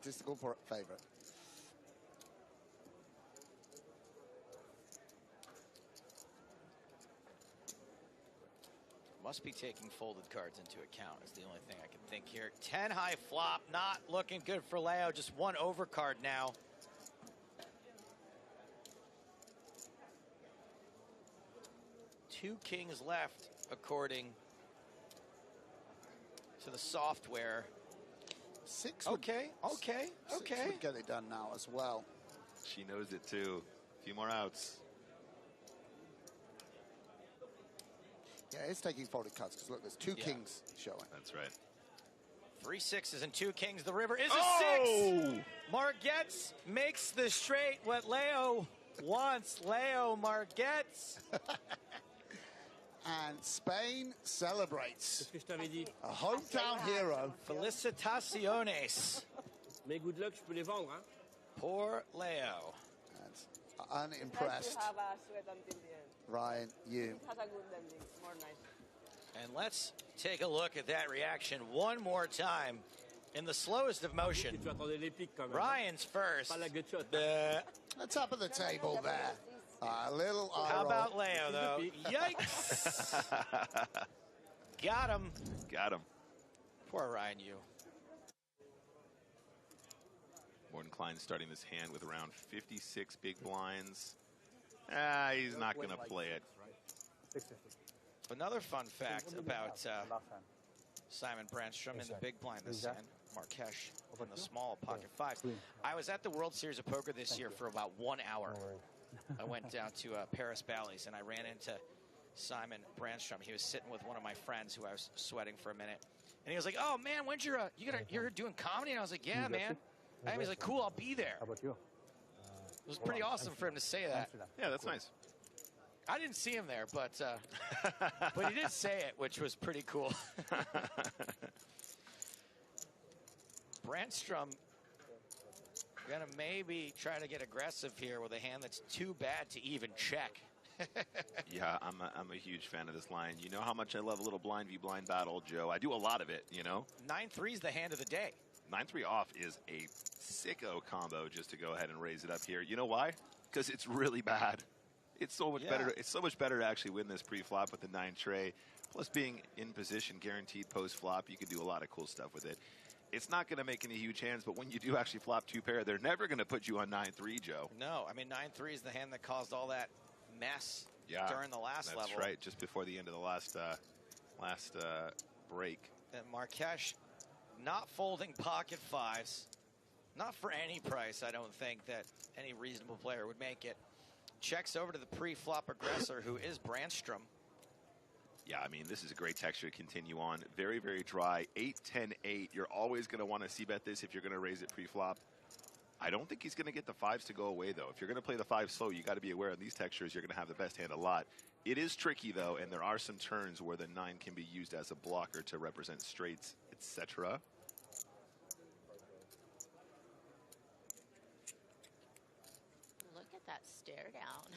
statistical favorite. Must be taking folded cards into account is the only thing I can think here. 10 high flop, not looking good for Leo. Just one overcard now. Two kings left, according to the software. Six would get it done now as well. She knows it too. A few more outs. Yeah, it's taking folded cards because look, there's two kings showing. That's right. 3 6s and 2 kings. The river is a 6. Margets makes the straight what Leo wants. Leo Margets. And Spain celebrates. A hometown hero. Felicitaciones. Mais good luck, je peux les vendre, hein? Poor Leo. That's unimpressed. Ryan, you. And let's take a look at that reaction one more time. In the slowest of motion. Ryan's first. The top of the table there. A little How about Leo, though? Yikes! Got him. Got him. Poor Ryan, you. Morton Klein starting this hand with around 56 big blinds. He's not going to play it. Another fun fact about Simon Branstrom in the big blind this hand. Marques in the small pocket fives. I was at the World Series of Poker this year for about 1 hour. I went down to Paris Bally's and I ran into Simon Branstrom. He was sitting with one of my friends who I was sweating for a minute. And he was like, "Oh man, when's you're doing comedy?" And I was like, "Yeah, man." And he was like, "Cool, I'll be there." How about you? It was pretty awesome for him to say that. Yeah, that's nice. I didn't see him there, but he did say it, which was pretty cool. Branstrom gonna maybe try to get aggressive here with a hand that's too bad to even check. Yeah, I'm a huge fan of this line. You know how much I love a little blind v blind battle, Joe. I do a lot of it, you know. 9-3 is the hand of the day. 9-3 off is a sicko combo just to go ahead and raise it up here. You know why? Because it's really bad. It's so much better. It's so much better to actually win this pre-flop with the 9 tray. Plus, being in position, guaranteed post-flop, you can do a lot of cool stuff with it. It's not going to make any huge hands, but when you do actually flop 2 pair, they're never going to put you on 9-3, Joe. No, I mean 9-3 is the hand that caused all that mess during the last level. That's right, just before the end of the last break. And Marques not folding pocket fives, not for any price. I don't think that any reasonable player would make it. Checks over to the pre-flop aggressor, who is Branstrom. Yeah, I mean, this is a great texture to continue on. Very, very dry. 8-10-8. You're always going to want to c-bet this if you're going to raise it pre-flop. I don't think he's going to get the 5s to go away, though. If you're going to play the 5 slow, you got to be aware in these textures you're going to have the best hand a lot. It is tricky, though, and there are some turns where the 9 can be used as a blocker to represent straights, etc. Look at that stare down.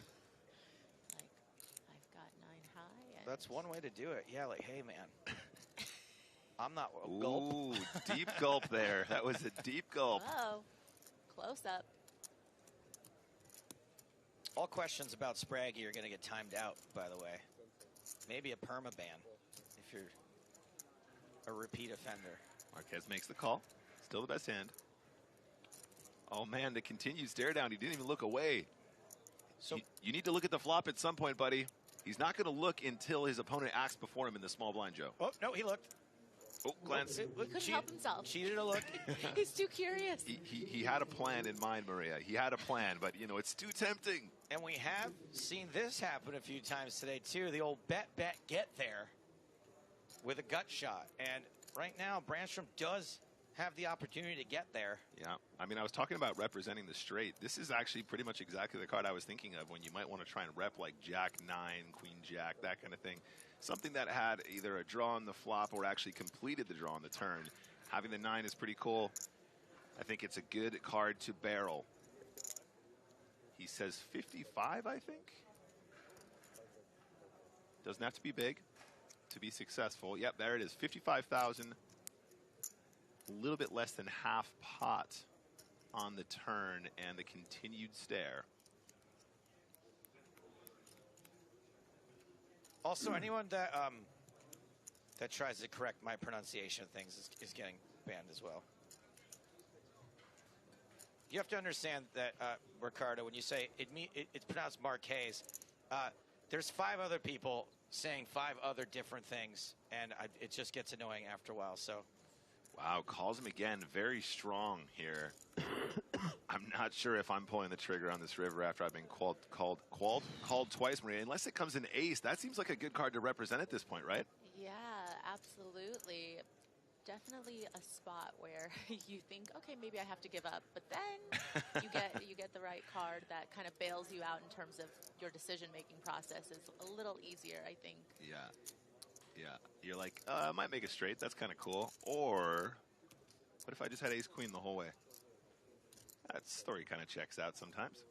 Like, I've got 9 high. And that's one way to do it. Yeah, like, hey, man. I'm not a gulp. Ooh, deep gulp there. That was a deep gulp. Oh, close up. All questions about Spraggy are going to get timed out, by the way. Maybe a perma-ban if you're a repeat offender. Marques makes the call. Still the best hand. Oh, man, the continued stare down. He didn't even look away. So you need to look at the flop at some point, buddy. He's not going to look until his opponent acts before him in the small blind, Joe. Oh, no, he looked. Oh, glance. He couldn't help himself. Cheated a look. He's too curious. He had a plan in mind, Maria. He had a plan, but, you know, it's too tempting. And we have seen this happen a few times today, too. The old bet, get there with a gut shot. And right now, Branstrom does have the opportunity to get there. Yeah. I mean, I was talking about representing the straight. This is actually pretty much exactly the card I was thinking of when you might want to try and rep like Jack 9, Queen Jack, that kind of thing. Something that had either a draw on the flop or actually completed the draw on the turn. Having the 9 is pretty cool. I think it's a good card to barrel. He says 55, I think. Doesn't have to be big to be successful. Yep, there it is. 55,000. A little bit less than half pot on the turn and the continued stare. Also, anyone that that tries to correct my pronunciation of things is getting banned as well. You have to understand that, Ricardo, when you say it's pronounced Marquez, there's 5 other people saying 5 other different things, and it just gets annoying after a while. So, wow, calls him again. Very strong here. I'm not sure if I'm pulling the trigger on this river after I've been called twice, Maria. Unless it comes in ace, that seems like a good card to represent at this point, right? Yeah, absolutely. Definitely a spot where you think, okay, maybe I have to give up, but then you get the right card that kind of bails you out in terms of your decision-making process. Is a little easier, I think. Yeah, yeah. You're like, I might make it straight. That's kind of cool. Or what if I just had ace queen the whole way? That story kind of checks out sometimes.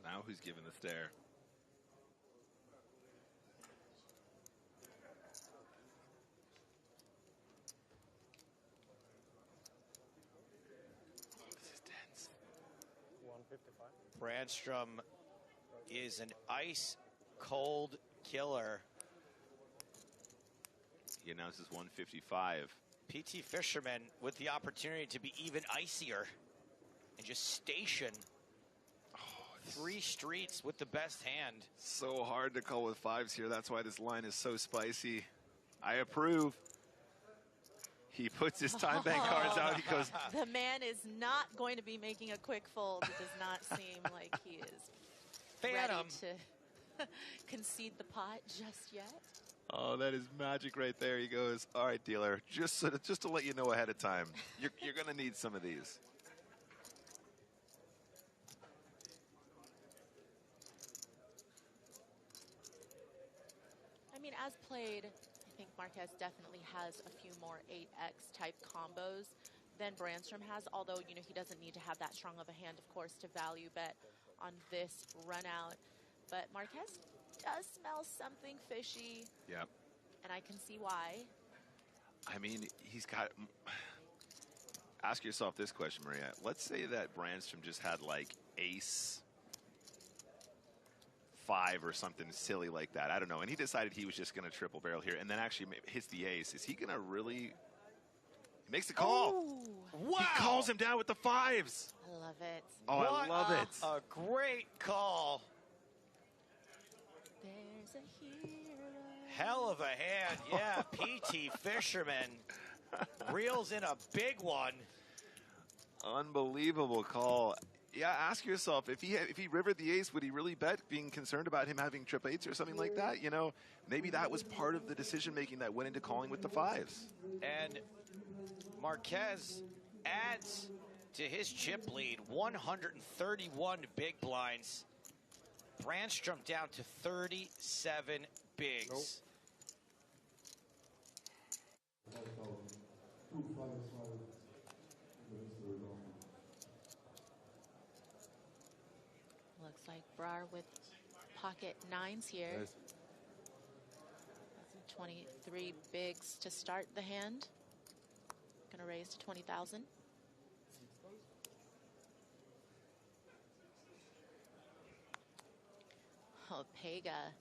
Now who's giving the stare? Branstrom is an ice-cold killer. He announces 155. PT Fisherman with the opportunity to be even icier and just station 3 streets with the best hand. So hard to call with 5s here. That's why this line is so spicy. I approve. He puts his time bank cards out. He goes, the man is not going to be making a quick fold. It does not seem like he is ready to concede the pot just yet. oh, that is magic right there. He goes, all right, dealer, just to let you know ahead of time, you're going to need some of these. I mean, as played, I think Marquez definitely has a few more 8x type combos than Branstrom has, although, you know, he doesn't need to have that strong of a hand, of course, to value bet on this run out. But Marquez does smell something fishy. Yep. And I can see why. I mean, he's got... Ask yourself this question, Maria. Let's say that Branstrom just had, like, ace 5 or something silly like that. I don't know. And he decided he was just going to triple barrel here and then actually hits the ace. Is he going to really... He makes the call. Ooh. Wow. He calls him down with the 5s. I love it. Oh, I love it. A great call. There's a hero. Hell of a hand. Yeah, PT Fisherman reels in a big one. Unbelievable call. Yeah, ask yourself, if he rivered the ace, would he really bet, being concerned about him having trip 8s or something like that? You know, maybe that was part of the decision-making that went into calling with the 5s. And Marquez adds to his chip lead, 131 big blinds. Branstrom down to 37 bigs. Looks like Brar with pocket 9s here. Nice. 23 bigs to start the hand. Gonna raise to 20,000. Oh, Pega.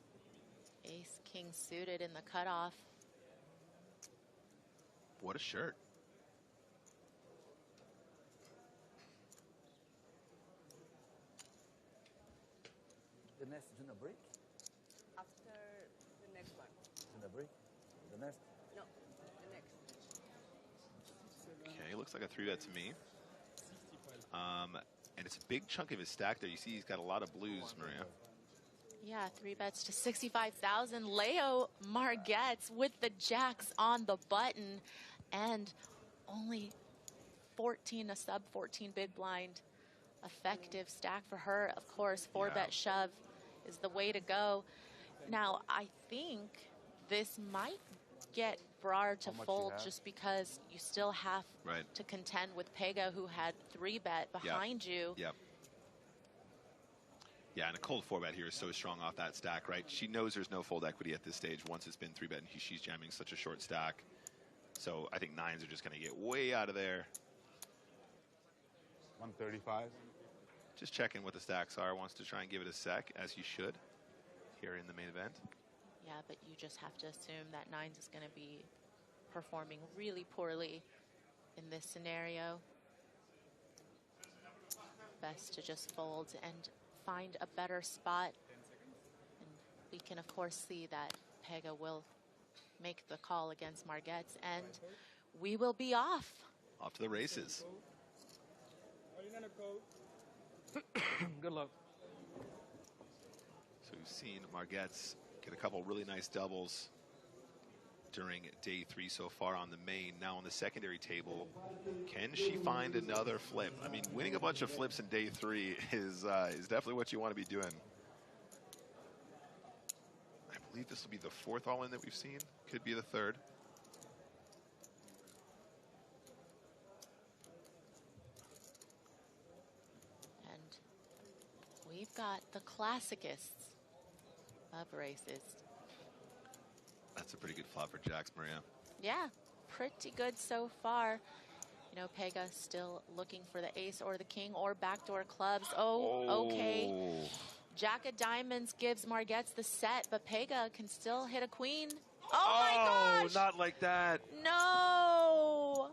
Ace, king suited in the cutoff. What a shirt. The nest is in a brick? After the next one. In a brick? The nest? No, the next. Okay, looks like a 3-bet to me. And it's a big chunk of his stack there. You see he's got a lot of blues, Maria. Yeah, 3 bets to 65,000. Leo Margets with the jacks on the button. And only 14, a sub 14 big blind. Effective stack for her. Of course, 4-bet shove is the way to go. Now, I think this might get Brar to fold just because you still have to contend with Pega, who had 3-bet behind you. Yep. Yeah, and a cold 4-bet here is so strong off that stack, right? She knows there's no fold equity at this stage once it's been 3-bet and she's jamming such a short stack. So I think 9s are just going to get way out of there. 135. Just checking what the stacks are. Wants to try and give it a sec, as you should, here in the main event. Yeah, but you just have to assume that 9s is going to be performing really poorly in this scenario. Best to just fold and find a better spot. And we can, of course, see that Pega will make the call against Margets, and we will be off. Off to the races. Good luck. So we've seen Margets get a couple really nice doubles during day 3 so far on the main. Now on the secondary table, can she find another flip? I mean, winning a bunch of flips in day 3 is definitely what you want to be doing. I believe this will be the 4th all-in that we've seen. Could be the 3rd. And we've got the classicest of races. That's a pretty good flop for Jax, Maria. Yeah, pretty good so far. You know, Pega still looking for the ace or the king or backdoor clubs. Oh, okay. Jack of diamonds gives Margets the set, but Pega can still hit a queen. Oh my gosh! Not like that. No!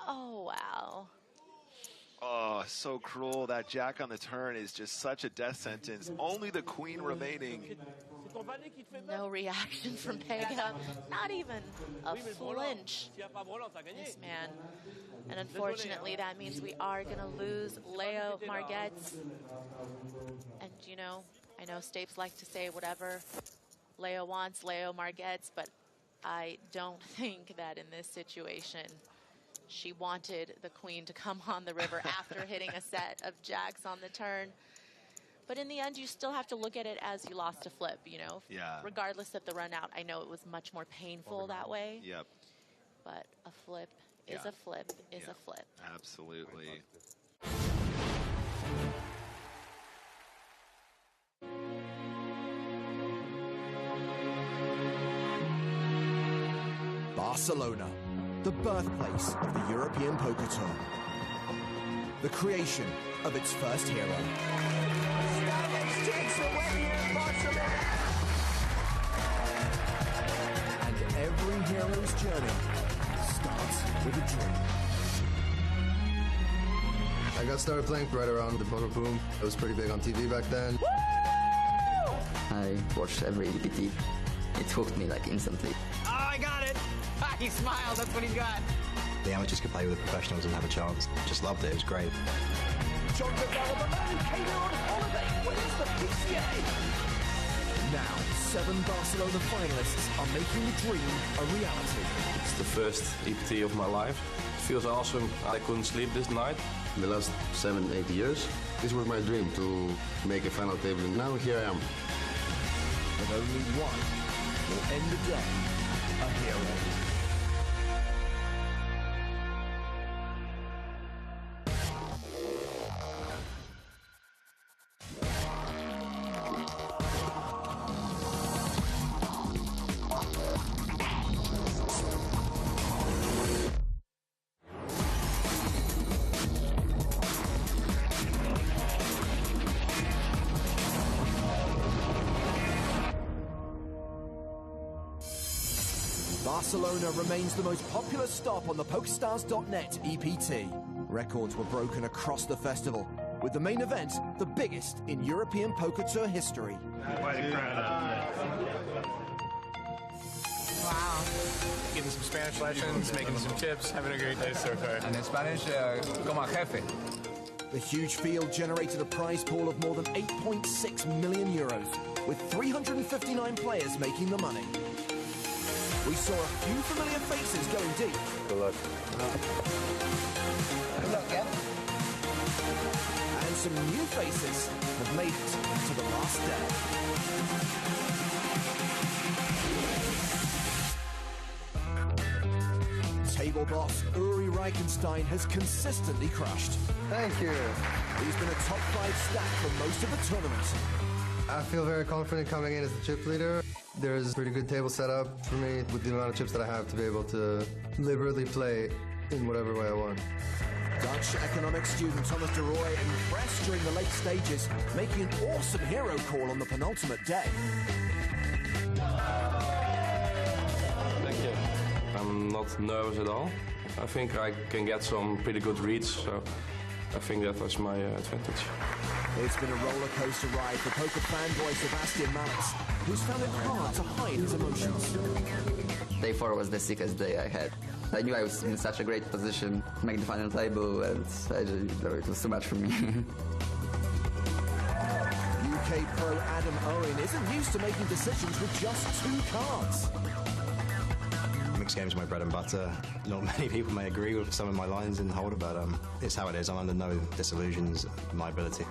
Oh, wow. Oh, so cruel. That jack on the turn is just such a death sentence. Only the queen remaining. No reaction from Pega. Not even a flinch. This man. And unfortunately, that means we are going to lose Leo Margets. And, you know, I know Stapes like to say whatever Leo wants, Leo Margets, but I don't think that in this situation she wanted the queen to come on the river after hitting a set of jacks on the turn. But in the end, you still have to look at it as you lost a flip, you know? Yeah. Regardless of the run out, I know it was much more painful that way. Yep. But a flip is a flip is a flip. Absolutely. Barcelona, the birthplace of the European Poker Tour. The creation of its first hero. And every hero's journey starts with a dream. I got started playing right around the poker boom. It was pretty big on TV back then. Woo! I watched every EPT. It hooked me like instantly. Oh, I got it! He smiled, that's what he got. The amateurs could play with the professionals and have a chance. Just loved it, it was great. John Duthie, the man who came here on holiday, wins the PCA. Now, 7 Barcelona finalists are making the dream a reality. It's the first EPT of my life. It feels awesome. I couldn't sleep this night. In the last 7-8 years, this was my dream to make a final table, and now here I am. But only one will end the day a hero. Barcelona remains the most popular stop on the PokerStars.net EPT. Records were broken across the festival, with the main event the biggest in European Poker Tour history. Wow. Getting some Spanish lessons, making some tips, having a great day so far. And in Spanish, como jefe. The huge field generated a prize pool of more than 8.6 million euros, with 359 players making the money. We saw a few familiar faces going deep. Good luck. Good luck, yeah. And some new faces have made it to the last day. table boss, Uri Reichenstein, has consistently crushed. Thank you. He's been a top 5 stack for most of the tournament. I feel very confident coming in as the chip leader. There's a pretty good table set up for me with the amount of chips that I have to be able to liberally play in whatever way I want. Dutch economics student Thomas de Roy impressed during the late stages, making an awesome hero call on the penultimate day. Thank you. I'm not nervous at all. I think I can get some pretty good reads, so I think that was my advantage. It's been a roller coaster ride for poker fanboy Sebastian Malitz, who's found it hard to hide his emotions. Day 4 was the sickest day I had. I knew I was in such a great position to make the final table, and it was too much for me. UK pro Adam Owen isn't used to making decisions with just 2 cards. Mixed games are my bread and butter. Not many people may agree with some of my lines in Holder, but it's how it is. I'm under no disillusions of my ability.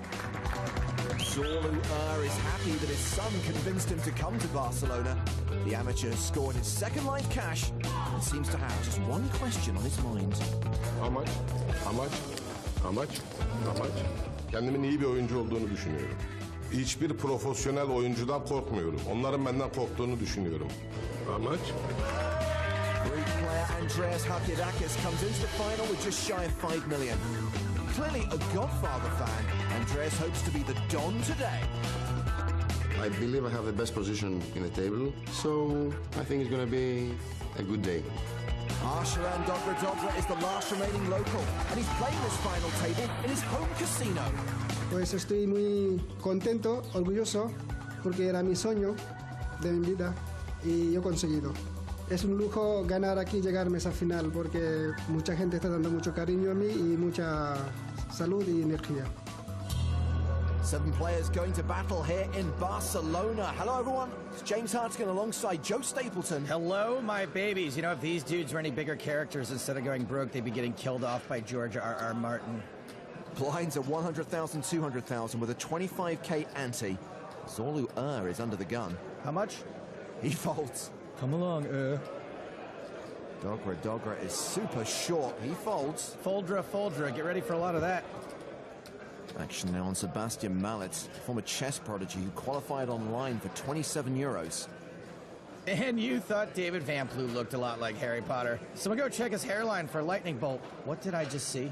Zorlu is happy that his son convinced him to come to Barcelona. The amateur has scored his second live cash and seems to have just one question on his mind. How much? How much? How much? How much? Kendimin iyi bir oyuncu olduğunu düşünüyorum. Hiçbir profesyonel oyuncudan korkmuyorum. Onların benden korktuğunu düşünüyorum. How much? Greek player Andreas Hakiadakis comes into the final with just shy of 5 million. Clearly a Godfather fan, Andreas hopes to be the Don today. I believe I have the best position in the table, so I think it's going to be a good day. Arsharan Dogra is the last remaining local, and he's playing this final table in his home casino. Pues estoy muy contento, orgulloso, porque era mi sueño de mi vida y yo he conseguido. Es un lujo ganar aquí y llegarme a esa final, porque mucha gente está dando mucho cariño a mí y mucha salud y energía. 7 players going to battle here in Barcelona. Hello, everyone. It's James Hartigan alongside Joe Stapleton. Hello, my babies. You know, if these dudes were any bigger characters, instead of going broke, they'd be getting killed off by George R.R. Martin. Blinds at 100,000, 200,000 with a 25k ante. Zorlu is under the gun. How much? He folds. Come along, Dogra is super short. He folds. Foldra. Get ready for a lot of that. Action now on Sebastian Malitz, former chess prodigy who qualified online for 27 euros. And you thought David Van Ploeg looked a lot like Harry Potter. Someone go check his hairline for a lightning bolt. What did I just see?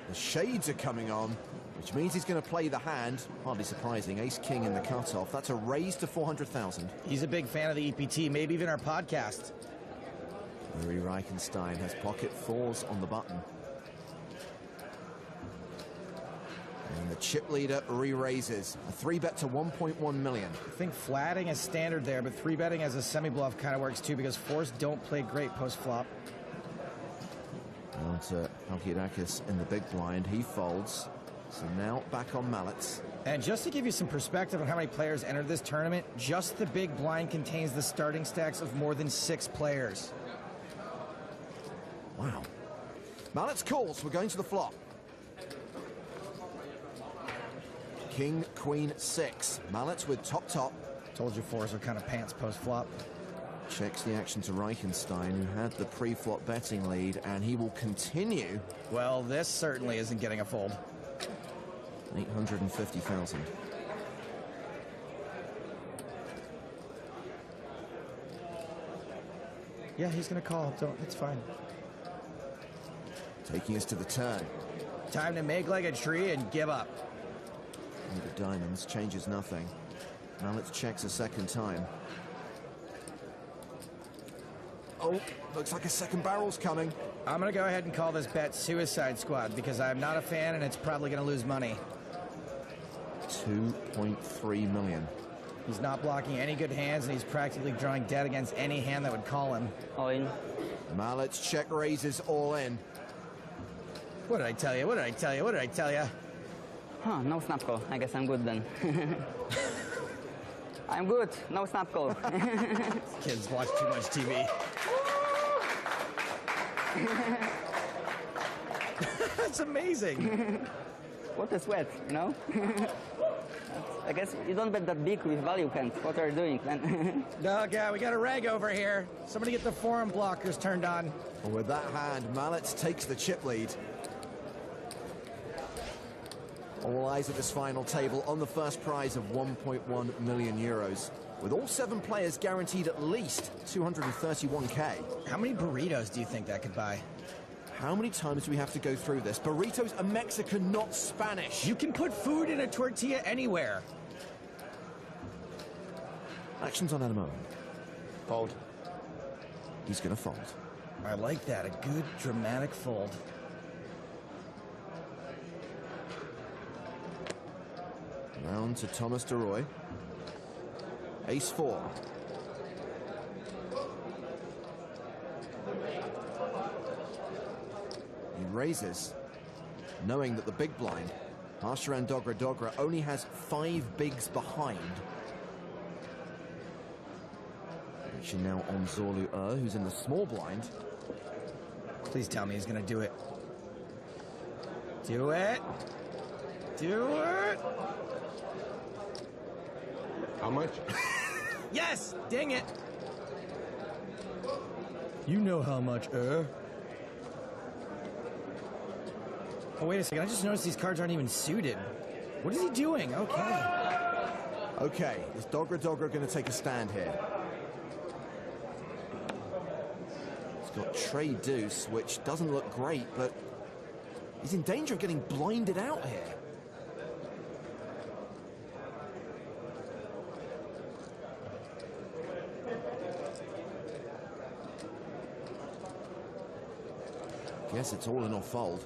The shades are coming on, which means he's going to play the hand. Hardly surprising. Ace-King in the cutoff. That's a raise to 400,000. He's a big fan of the EPT, maybe even our podcast. Uri Reichenstein has pocket 4s on the button. And the chip leader re-raises. A 3-bet to 1.1 million. I think flatting is standard there, but 3-betting as a semi-bluff kind of works too, because 4s don't play great post-flop. Now to Hakiadakis in the big blind. He folds. So now back on Malitz. And just to give you some perspective on how many players entered this tournament, just the big blind contains the starting stacks of more than 6 players. Wow. Malitz calls. We're going to the flop. King, Queen, 6. Malitz with top. Told you 4s are kind of pants post-flop. Checks the action to Reichenstein, who had the pre-flop betting lead, and he will continue. Well, this certainly isn't getting a fold. 850,000. Yeah, he's going to call. It's fine. Taking us to the turn. Time to make like a tree and give up. The diamonds changes nothing. Malitz checks a second time. Oh, looks like a second barrel's coming. I'm going to go ahead and call this bet Suicide Squad because I'm not a fan and it's probably going to lose money. 2.3 million. He's not blocking any good hands and he's practically drawing dead against any hand that would call him. All in. Malitz check raises all in. What did I tell you? What did I tell you? What did I tell you? Huh, no snap call. I guess I'm good then. I'm good. No snap call. Kids watch too much TV. That's amazing. What a sweat, you know? I guess you don't bet that big with value hands. What are you doing, man? Doug, we got a reg over here. Somebody get the forum blockers turned on. And with that hand, Mallets takes the chip lead. All eyes at this final table on the first prize of 1.1 million euros. With all 7 players guaranteed at least 231k. How many burritos do you think that could buy? How many times do we have to go through this? Burritos are Mexican, not Spanish. You can put food in a tortilla anywhere. Actions on Animo. Fold. He's going to fold. I like that. A good dramatic fold. Round to Thomas de Roy. Ace-4. He raises, knowing that the big blind, Harsharan Dogra only has 5 bigs behind. Action now on Zorlu who's in the small blind. Please tell me he's going to do it. Do it. Do it. How much? Yes! Dang it! You know how much, Oh, wait a second. I just noticed these cards aren't even suited. What is he doing? Okay. Okay, is Dogra going to take a stand here? He's got Trey Deuce, which doesn't look great, but he's in danger of getting blinded out here. Guess it's all in or fold.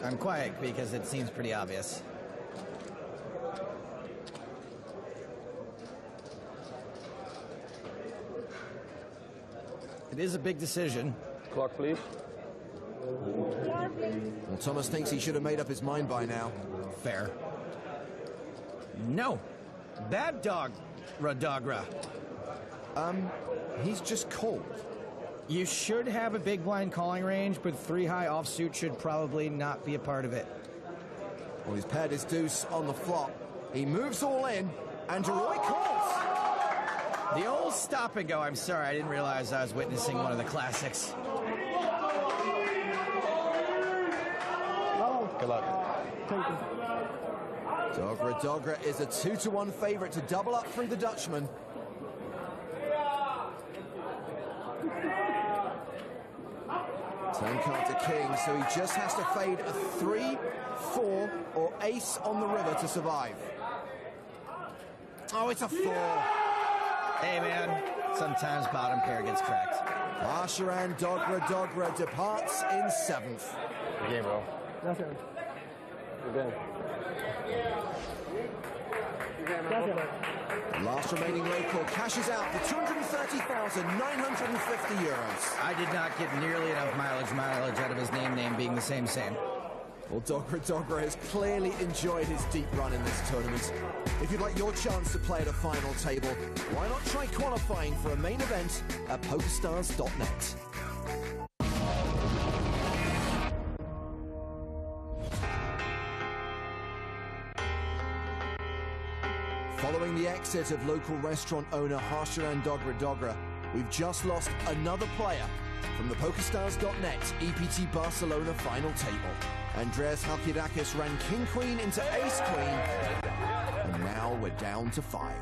I'm quiet because it seems pretty obvious. It is a big decision. Clock, please. Well, Thomas thinks he should have made up his mind by now. Fair. No. Bad dog, Radagra. He's just called. You should have a big blind calling range, but 3 high offsuit should probably not be a part of it. Well, he's paired his deuce on the flop. He moves all in, and DeRoy calls. The old stop and go. I'm sorry, I didn't realize I was witnessing one of the classics. Good luck. Dogra is a 2-to-1 favorite to double up through the Dutchman. Turn card to king, so he just has to fade a 3, 4, or ace on the river to survive. Oh, it's a 4. Hey, man, sometimes bottom pair gets cracked. Harsharan Dogra departs in 7th. Good game, bro. Good game. The last remaining roll call cashes out for 230,950 euros. I did not get nearly enough mileage out of his name being the same. Well, Dogra has clearly enjoyed his deep run in this tournament. If you'd like your chance to play at a final table, why not try qualifying for a main event at PokerStars.net. Following the exit of local restaurant owner Harsharan Dogra, we've just lost another player from the PokerStars.net EPT Barcelona final table. Andreas Halkidakis ran King-Queen into Ace-Queen, and now we're down to 5.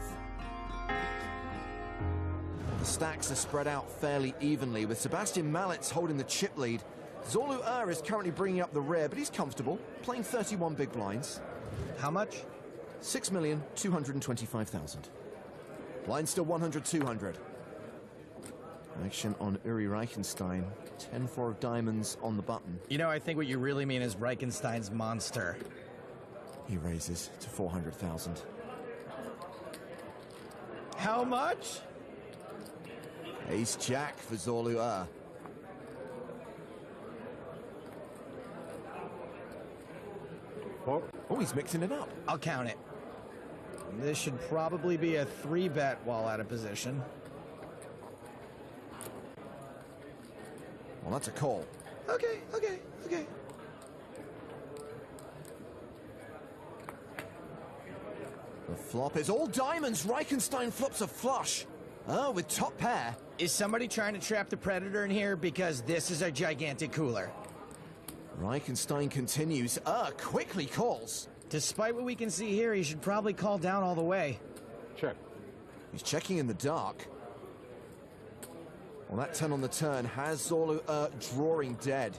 The stacks are spread out fairly evenly, with Sebastian Mallets holding the chip lead. Zorlu is currently bringing up the rear, but he's comfortable, playing 31 big blinds. How much? 6,225,000. Blind still 100-200. Action on Uri Reichenstein. 10-4 of diamonds on the button. You know, I think what you really mean is Reichenstein's monster. He raises to 400,000. How much? Ace-Jack for Zorlu. Oh, he's mixing it up. I'll count it. This should probably be a 3-bet while out of position. Well, that's a call. Okay. The flop is all diamonds. Reichenstein flops a flush. Oh, with top pair. Is somebody trying to trap the predator in here? Because this is a gigantic cooler. Reichenstein continues. Quickly calls. Despite what we can see here, he should probably call down all the way. Check. He's checking in the dark. Well, that 10 on the turn has Zolu drawing dead.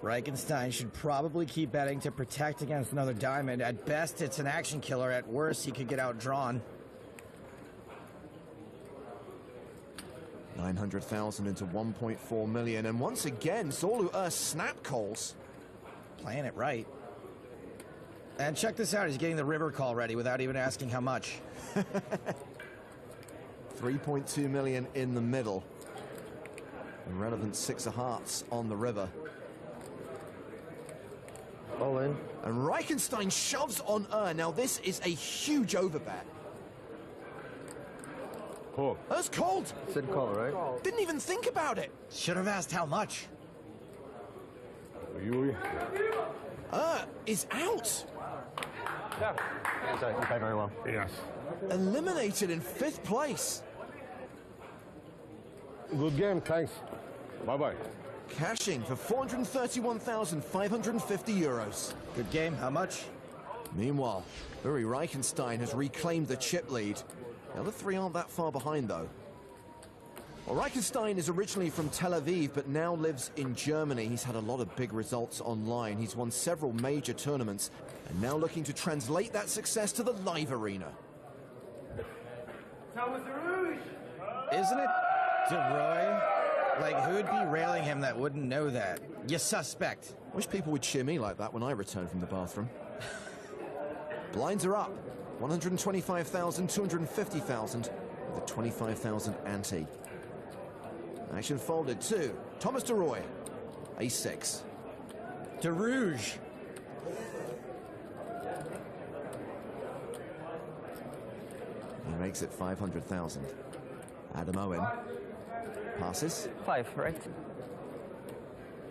Reichenstein should probably keep betting to protect against another diamond. At best, it's an action killer. At worst, he could get outdrawn. 900,000 into 1.4 million. And once again, Zolu snap calls. Playing it right. And check this out. He's getting the river call ready without even asking how much. 3.2 million in the middle. Irrelevant 6 of hearts on the river. All in. And Reichenstein shoves on Now this is a huge overbet. Call. That's called. Said call, right? Didn't even think about it. Should have asked how much. Is out. Yeah. Sorry, you played very well. Yes. Eliminated in 5th place. Good game, thanks. Bye-bye. Cashing for 431,550 euros. Good game, how much? Meanwhile, Uri Reichenstein has reclaimed the chip lead. The other 3 aren't that far behind, though. Well, Reichenstein is originally from Tel Aviv, but now lives in Germany. He's had a lot of big results online. He's won several major tournaments, and now looking to translate that success to the live arena. Isn't it DeRoy? Like, who'd be railing him that wouldn't know that? You suspect. Wish people would cheer me like that when I return from the bathroom. Blinds are up. 125,000, 250,000, with a 25,000 ante. Action folded to Thomas DeRoy, A6. DeRouge. He makes it 500,000. Adam Owen passes. 5, right?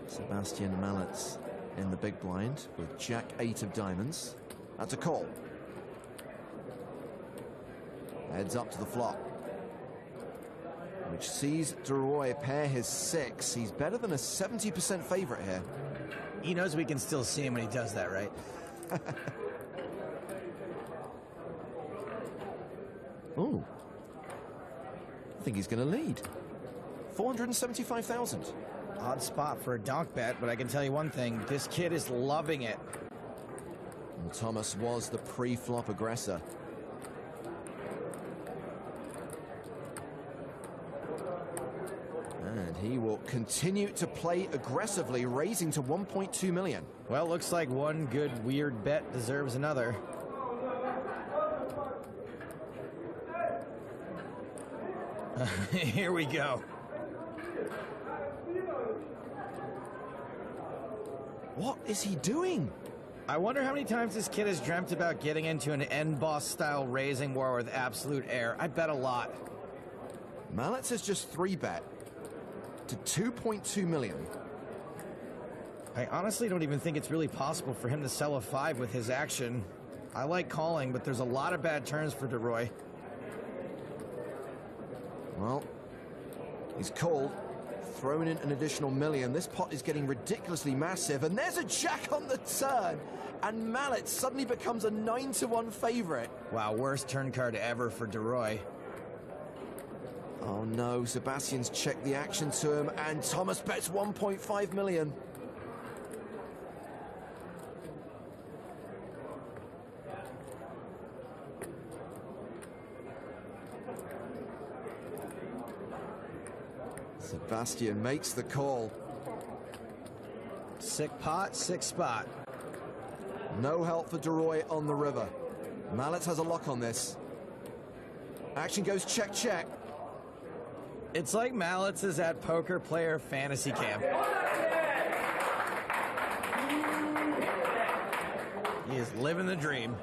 Sebastian Mallets in the big blind with Jack 8 of diamonds. That's a call. Heads up to the flop, which sees DeRoy pair his 6. He's better than a 70% favorite here. He knows we can still see him when he does that, right? Ooh. I think he's going to lead. 475,000. Odd spot for a donk bet, but I can tell you one thing. This kid is loving it. And Thomas was the pre-flop aggressor. And he will continue to play aggressively, raising to 1.2 million. Well, looks like one good weird bet deserves another. Here we go. What is he doing? I wonder how many times this kid has dreamt about getting into an end-boss style raising war with absolute air. I bet a lot. Mallets has just 3-bet to 2.2 million. I honestly don't even think it's really possible for him to sell a 5 with his action. I like calling, but there's a lot of bad turns for DeRoy. Well, he's called, thrown in an additional million. This pot is getting ridiculously massive, and there's a jack on the turn, and Mallet suddenly becomes a 9-1 favorite. Wow, worst turn card ever for DeRoy. Oh no, Sebastian's checked the action to him, and Thomas bets 1.5 million. Sebastian makes the call. Sick pot, sick spot. No help for DeRoy on the river. Mallet has a lock on this. Action goes check, check. It's like Mallet's is at poker player fantasy camp. He is living the dream.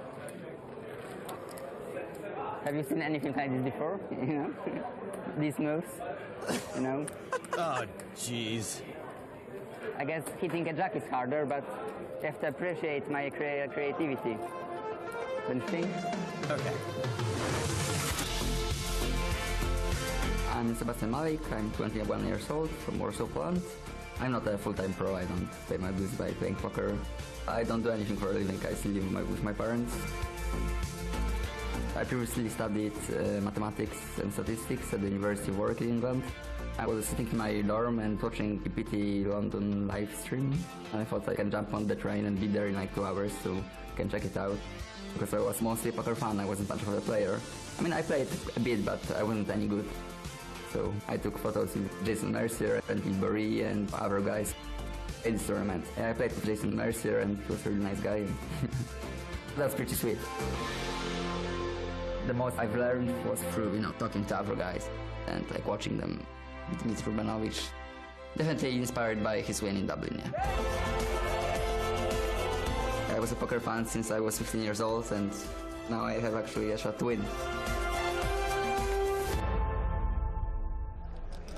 Have you seen anything like this before? You know, these moves. You know. Oh, jeez. I guess hitting a jack is harder, but you have to appreciate my creativity. Anything? Okay. I'm Sebastian Malik. I'm 21 years old from Warsaw, Poland. I'm not a full-time pro. I don't pay my dues by playing poker. I don't do anything for a living. I still live with my parents. I previously studied mathematics and statistics at the University of Warwick in England. I was sitting in my dorm and watching EPT London live stream. I thought I can jump on the train and be there in like 2 hours, so I can check it out. Because I was mostly a poker fan, I wasn't much of a player. I mean, I played a bit, but I wasn't any good. So I took photos with Jason Mercier and Bill Burry and other guys in this tournament. I played with Jason Mercier and he was a really nice guy. That's pretty sweet. The most I've learned was through, talking to other guys and like watching them. Dmitry Rubanovic, definitely inspired by his win in Dublin, yeah. I was a poker fan since I was 15 years old, and now I have actually a shot to win.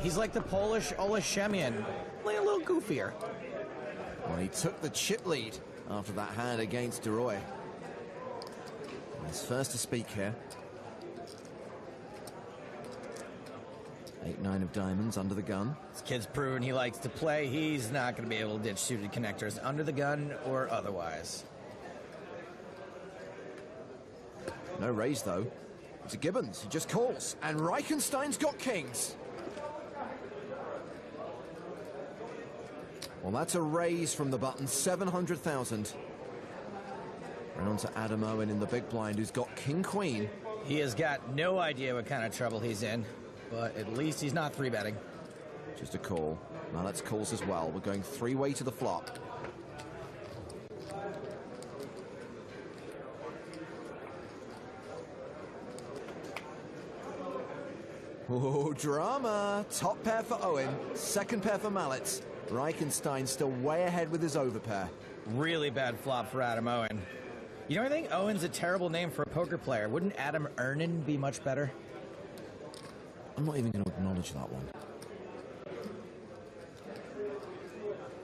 He's like the Polish Ola Shemian, only a little goofier. Well, he took the chip lead after that hand against DeRoy. He's first to speak here. 8-9 of diamonds under the gun. This kid's proven he likes to play. He's not going to be able to ditch suited connectors under the gun or otherwise. No raise, though. It's a Gibbons. He just calls. And Reichenstein's got kings. Well, that's a raise from the button. 700,000. And on to Adam Owen in the big blind, who's got king-queen. He has got no idea what kind of trouble he's in. But at least he's not 3-betting. Just a call. Now let's calls as well. We're going 3-way to the flop. Oh, drama. Top pair for Owen. Second pair for Mallets. Reichenstein still way ahead with his overpair. Really bad flop for Adam Owen. You know, I think Owen's a terrible name for a poker player. Wouldn't Adam Ernan be much better? I'm not even going to acknowledge that one.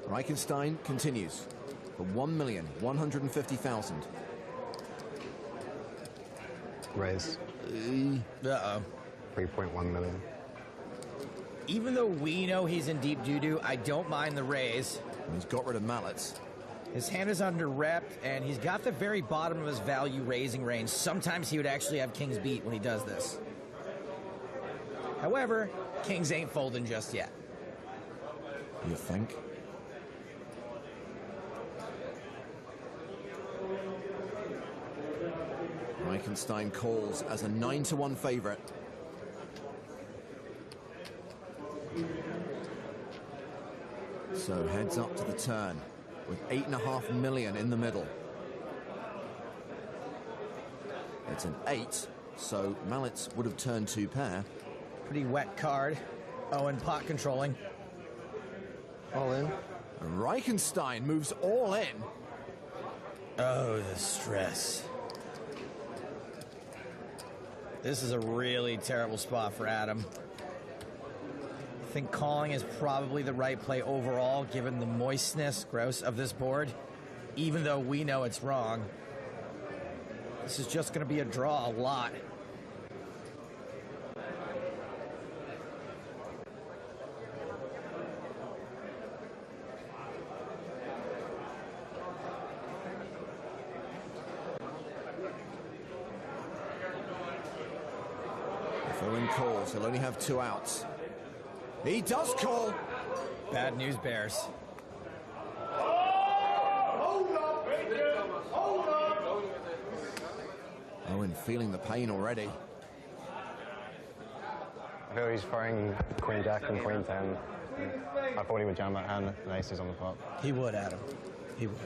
Reichenstein continues for 1,150,000. Raise. Uh-oh. 3.1 million. Even though we know he's in deep doo-doo, I don't mind the raise. He's got rid of Mallets. His hand is under rep, and he's got the very bottom of his value raising range. Sometimes he would actually have kings beat when he does this. However, kings ain't folding just yet. You think? Reichenstein calls as a 9-1 favorite. So heads up to the turn with 8.5 million in the middle. It's an 8, so Mallets would have turned 2 pair. Pretty wet card. Owen pot controlling. All in. Reichenstein moves all in. Oh, the stress. This is a really terrible spot for Adam. I think calling is probably the right play overall, given the moistness, gross, of this board, even though we know it's wrong. This is just going to be a draw a lot. If Owen calls, he'll only have 2 outs. He does call. Bad news, Bears. Owen feeling the pain already. I feel he's throwing Queen Jack and Queen 10. I thought he would jam that hand and aces on the flop. He would, Adam. He would.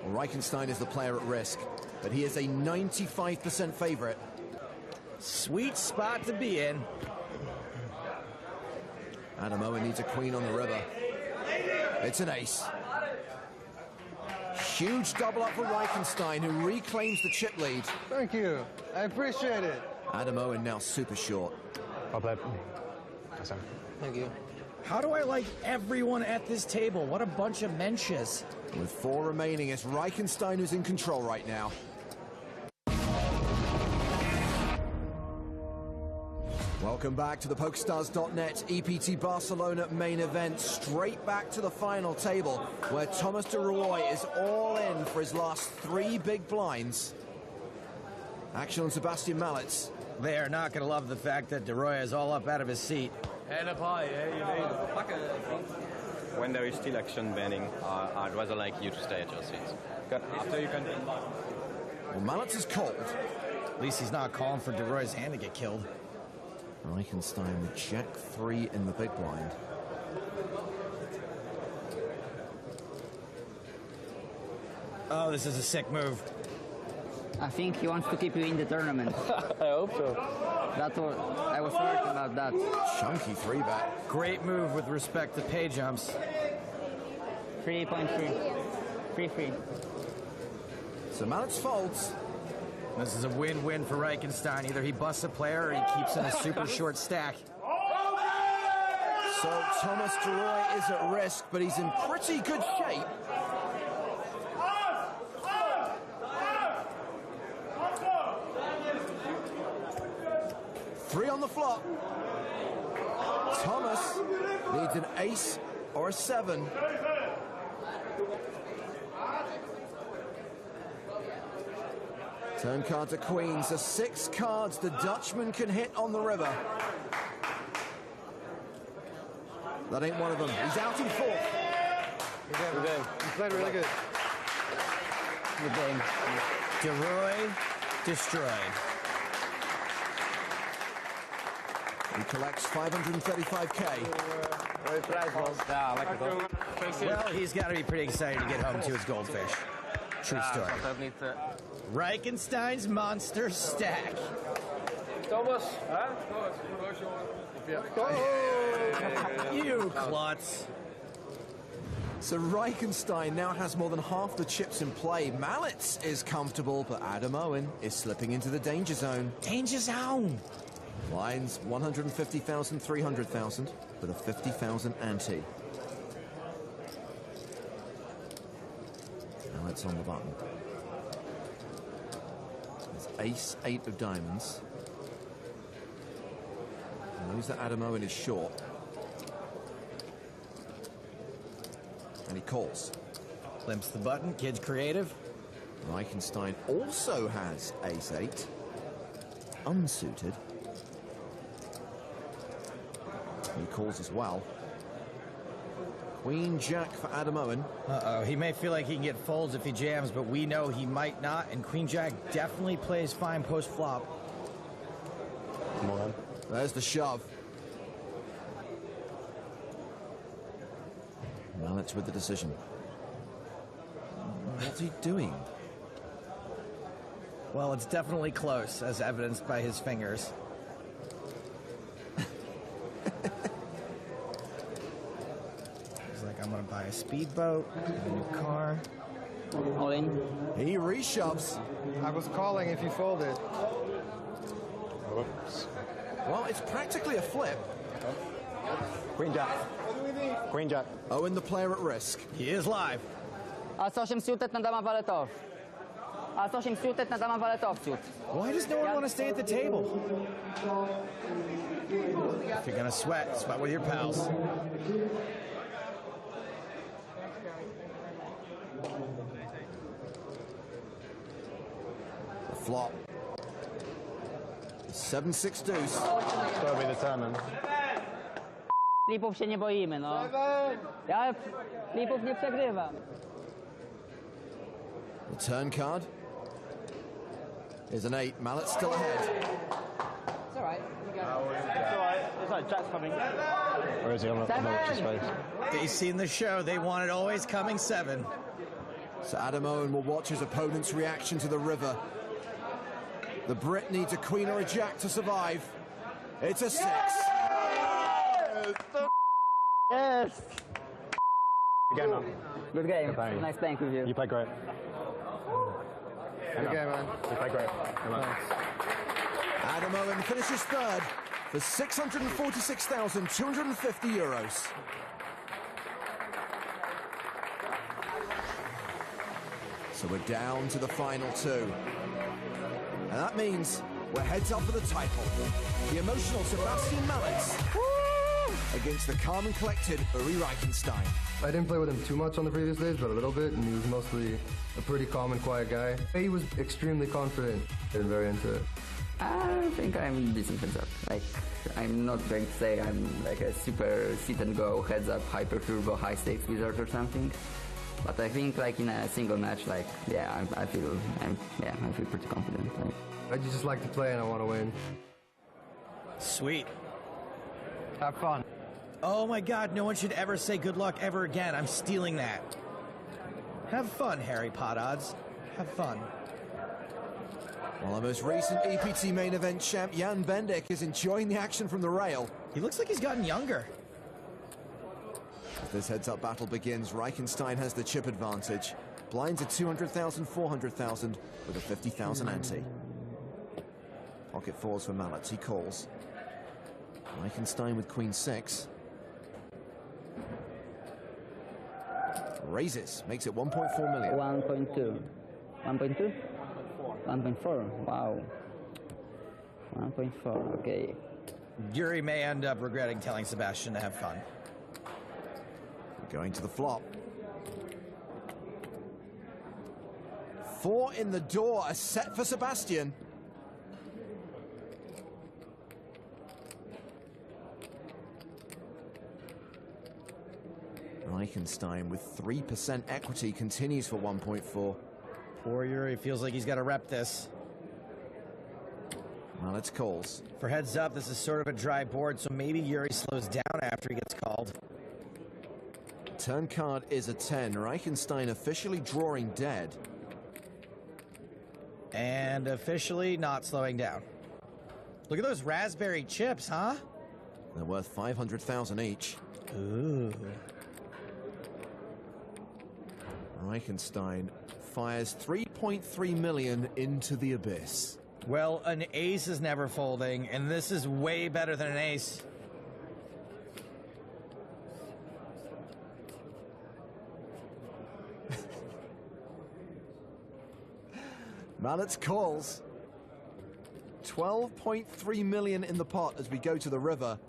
Well, Reichenstein is the player at risk, but he is a 95% favorite. Sweet spot to be in. Adam Owen needs a queen on the river. It's an ace. Huge double up for Reichenstein, who reclaims the chip lead. Thank you. I appreciate it. Adam Owen now super short. Thank you. How do I like everyone at this table? What a bunch of mensches. With 4 remaining, it's Reichenstein who's in control right now. Welcome back to the PokerStars.net EPT Barcelona main event. Straight back to the final table, where Thomas de Roy is all in for his last 3 big blinds. Action on Sebastian Mallets. They are not going to love the fact that de Roy is all up out of his seat. Head up high, When there is still action banning, I'd rather like you to stay at your seats. After you can... Well, Mallets is cold. At least he's not calling for de Roy's hand to get killed. Reichenstein with Jack 3 in the big blind. Oh, this is a sick move. I think he wants to keep you in the tournament. I hope so. That's what I was worried about that. Chunky 3-bet. Great move with respect to pay jumps. 3.3. 3-3. So Mallets folds. This is a win-win for Reichenstein. Either he busts a player or he keeps in a super short stack. So Thomas de Roy is at risk, but he's in pretty good shape. Three on the flop. Thomas needs an ace or a 7. Turn card to queens. The 6 cards the Dutchman can hit on the river. That ain't one of them. He's out in 4th. Good game. You played really good. Good game. De Roy destroyed. He collects 535K. Well, he's got to be pretty excited to get home to his goldfish. True story. Reichenstein's monster stack. Thomas, You klutz. So Reichenstein now has more than half the chips in play. Mallets is comfortable, but Adam Owen is slipping into the danger zone. Danger zone. Lines 150,000, 300,000 with a 50,000 ante. Mallets on the button. It's ace 8 of diamonds. He knows that Adam Owen is short. And he calls. Limps the button, kid's creative. Reichenstein also has ace 8. Unsuited. He calls as well. Queen Jack for Adam Owen. Uh-oh, he may feel like he can get folds if he jams, but we know he might not, and Queen Jack definitely plays fine post-flop. Come on. There's the shove. Mallets with the decision. What's he doing? Well, it's definitely close, as evidenced by his fingers. He's like, I'm going to buy a speedboat, a new car. All in. He reshoves. I was calling if you folded. Oops. Well, it's practically a flip. Queen Jack. Queen Jack. Owen, the player at risk. He is live. As 8 suited na dama waletov. As 8 suited na dama waletov suit. Why does no one want to stay at the table? If you're going to sweat, sweat with your pals. The flop. 7-6 deuce. That'll be determined. Flipów się nie boimy, no. Ja flipów nie przegrywam. The turn card is an 8. Mallet's still ahead. It's all right. It's all right. It's like Jack's coming. Where is he on the space? They've seen the show. They want it always coming 7. So Adam Owen will watch his opponent's reaction to the river. The Brit needs a queen or a jack to survive. It's a 6. Yes. Good game, man. Good game. Good Nice playing with you. You played great. Good game, man. You played great. Adam Owen finishes 3rd for €646,250. So we're down to the final 2. And that means We're heads up for the title. The emotional Sebastian Mallets against the calm and collected Uri Reichenstein. I didn't play with him too much on the previous days, but a little bit, and he was mostly a pretty calm and quiet guy. He was extremely confident and very into it. I think I'm decent heads up. Like, I'm not going to say I'm like a super sit and go heads up hyper turbo high stakes wizard or something. But I think like in a single match, like yeah, I feel pretty confident. Like, I just like to play and I want to win. Sweet. Have fun. Oh my God, no one should ever say good luck ever again. I'm stealing that. Have fun, Harry Pot Odds. Have fun. Well, our most recent EPT main event champ, Jan Bendik, is enjoying the action from the rail. He looks like he's gotten younger. As this heads-up battle begins, Reichenstein has the chip advantage. Blinds at 200,000, 400,000, with a 50,000 ante. Pocket fours for Mallets, he calls. Reichenstein with queen six. Raises, makes it 1.4 million. 1.2. 1.2? 1.4, wow. 1.4, okay. Yuri may end up regretting telling Sebastian to have fun. Going to the flop. 4 in the door, a set for Sebastian. Reichenstein with 3% equity continues for 1.4. Poor Yuri feels like he's got to rep this. Well, it's calls. For heads up, this is sort of a dry board, so maybe Yuri slows down after he gets called. Turn card is a 10. Reichenstein officially drawing dead. And officially not slowing down. Look at those raspberry chips, huh? They're worth 500,000 each. Ooh. Reichenstein fires 3.3 million into the abyss. Well, an ace is never folding, and this is way better than an ace. Mallets calls. 12.3 million in the pot as we go to the river.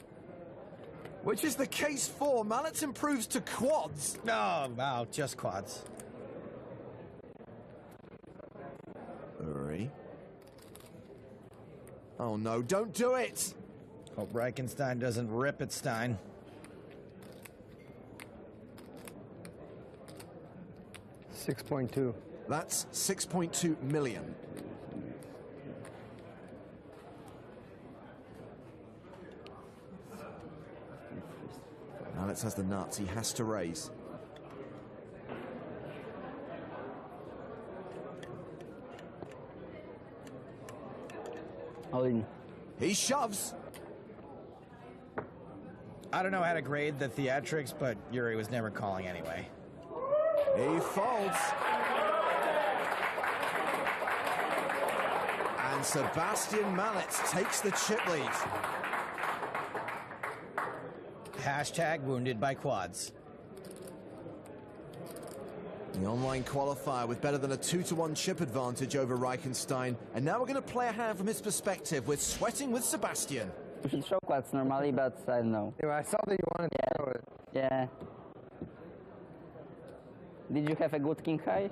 Which is the case for Mallets improves to quads. Oh, wow, just quads. Uri. Oh no, don't do it! Hope Reichenstein doesn't rip it, Stein. $6.2. That's 6.2 million. Alex has the nuts, he has to raise. All in. He shoves. I don't know how to grade the theatrics, but Yuri was never calling anyway. He folds. And Sebastian Mallets takes the chip lead. Hashtag wounded by quads. The online qualifier with better than a 2-to-1 chip advantage over Reichenstein. And now we're going to play a hand from his perspective with sweating with Sebastian. We should show quads normally, but I don't know. Yeah, I saw that you wanted to show it. Yeah. Did you have a good king high?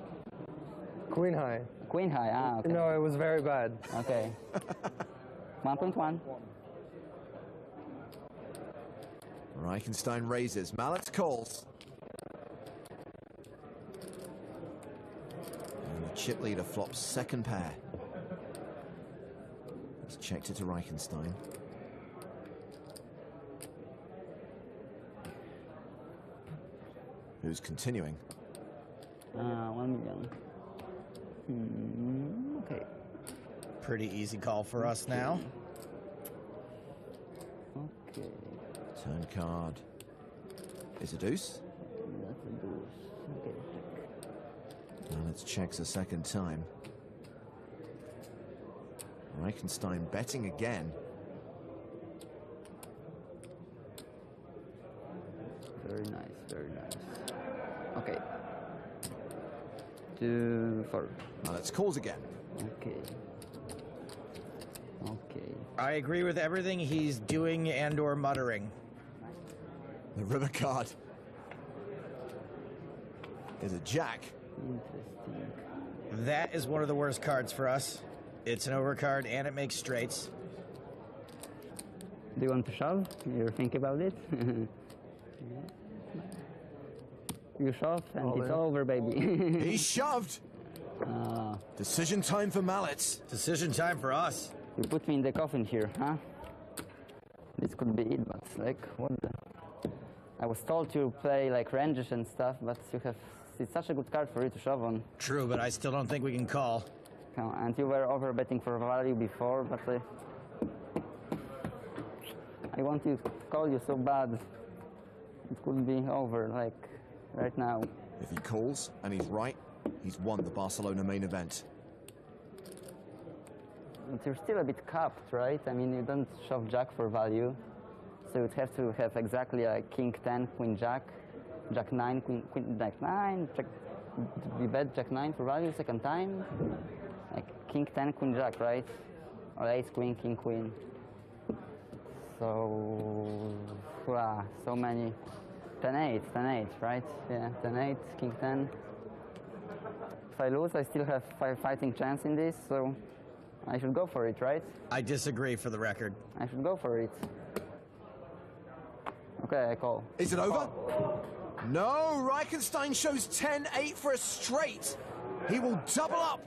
Queen high. Queen high, ah, okay. No, it was very bad. Okay. 1.1. Reichenstein raises. Mallets calls. And the chip leader flops second pair. He's checked it to Reichenstein. Who's continuing? 1 million. Okay. Pretty easy call for us now. Okay. Turn card is a deuce. That's a deuce. Okay. Now let's check a second time. Reichenstein betting again. Very nice, very nice. Okay. 2, 4. Now let's calls again. Okay. I agree with everything he's doing and or muttering. The river card is a jack. Interesting. That is one of the worst cards for us. It's an overcard and it makes straights. Do you want to shove? You think about it? You shove and it's over, baby. He shoved. Decision time for Mallets. Decision time for us. You put me in the coffin here, huh? This could be it, but like, what the... I was told to play like ranges and stuff, but it's such a good card for you to shove on. True, but I still don't think we can call. And you were over betting for value before, but I want to call you so bad. It could be over, like, right now. If he calls, and he's right, he's won the Barcelona main event. But you're still a bit capped, right? I mean, you don't shove jack for value. So you'd have to have exactly like king 10, queen jack, jack 9, queen jack 9, we bet jack 9 for value second time. Like king 10, queen jack, right? Or ace, queen, king, queen. So, so many. 10-8, 10-8, right? Yeah, 10-8, king 10. If I lose, I still have fighting chance in this, so I should go for it, right? I disagree, for the record. I should go for it. Okay, I call. Is it over? No, Reichenstein shows 10-8 for a straight. He will double up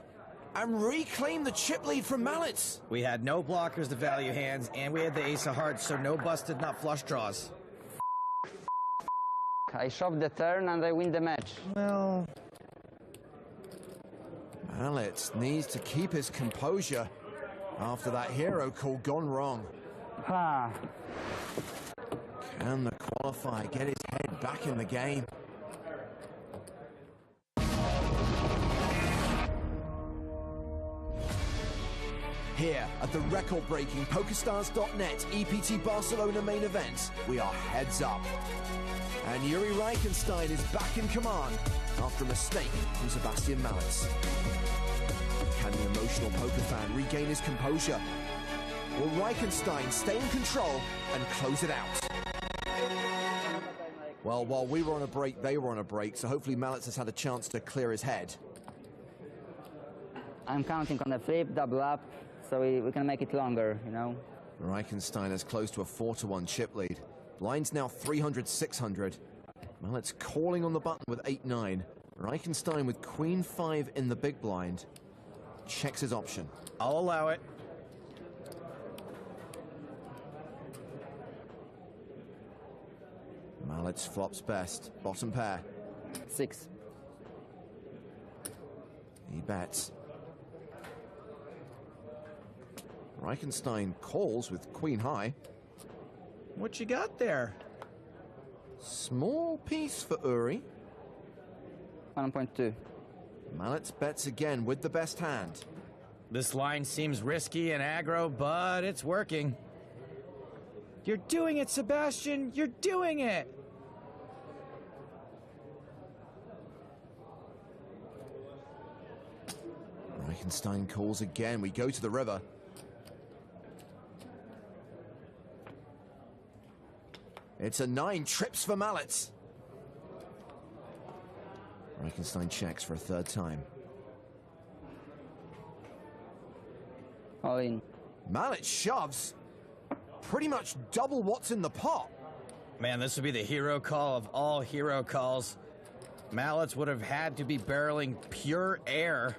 and reclaim the chip lead from Mallets. We had no blockers to value hands, and we had the ace of hearts, so no busted, not flush draws. I shove the turn and I win the match. Well... Mallets needs to keep his composure after that hero call gone wrong. Can the qualifier get his head back in the game? Here at the record-breaking PokerStars.net EPT Barcelona main event, we are heads up. And Yuri Reichenstein is back in command after a mistake from Sebastian Mallets. Can the emotional poker fan regain his composure? Will Reichenstein stay in control and close it out? Well, while we were on a break, they were on a break, so hopefully Mallets has had a chance to clear his head. I'm counting on the flip, double up, so we can make it longer, you know? Reichenstein is close to a 4-1 chip lead. Blind's now 300-600. Mallets calling on the button with 8-9. Reichenstein with queen 5 in the big blind. Checks his option. I'll allow it. Mallets flops best. Bottom pair. 6. He bets. Reichenstein calls with queen high. What you got there? Small piece for Uri. 1.2. Mallets bets again with the best hand. This line seems risky and aggro, but it's working. You're doing it, Sebastian! You're doing it! Reichenstein calls again. We go to the river. It's a 9, trips for Mallets. Reichenstein checks for a third time. All in. Mallets shoves. Pretty much double what's in the pot. Man, this would be the hero call of all hero calls. Mallets would have had to be barreling pure air.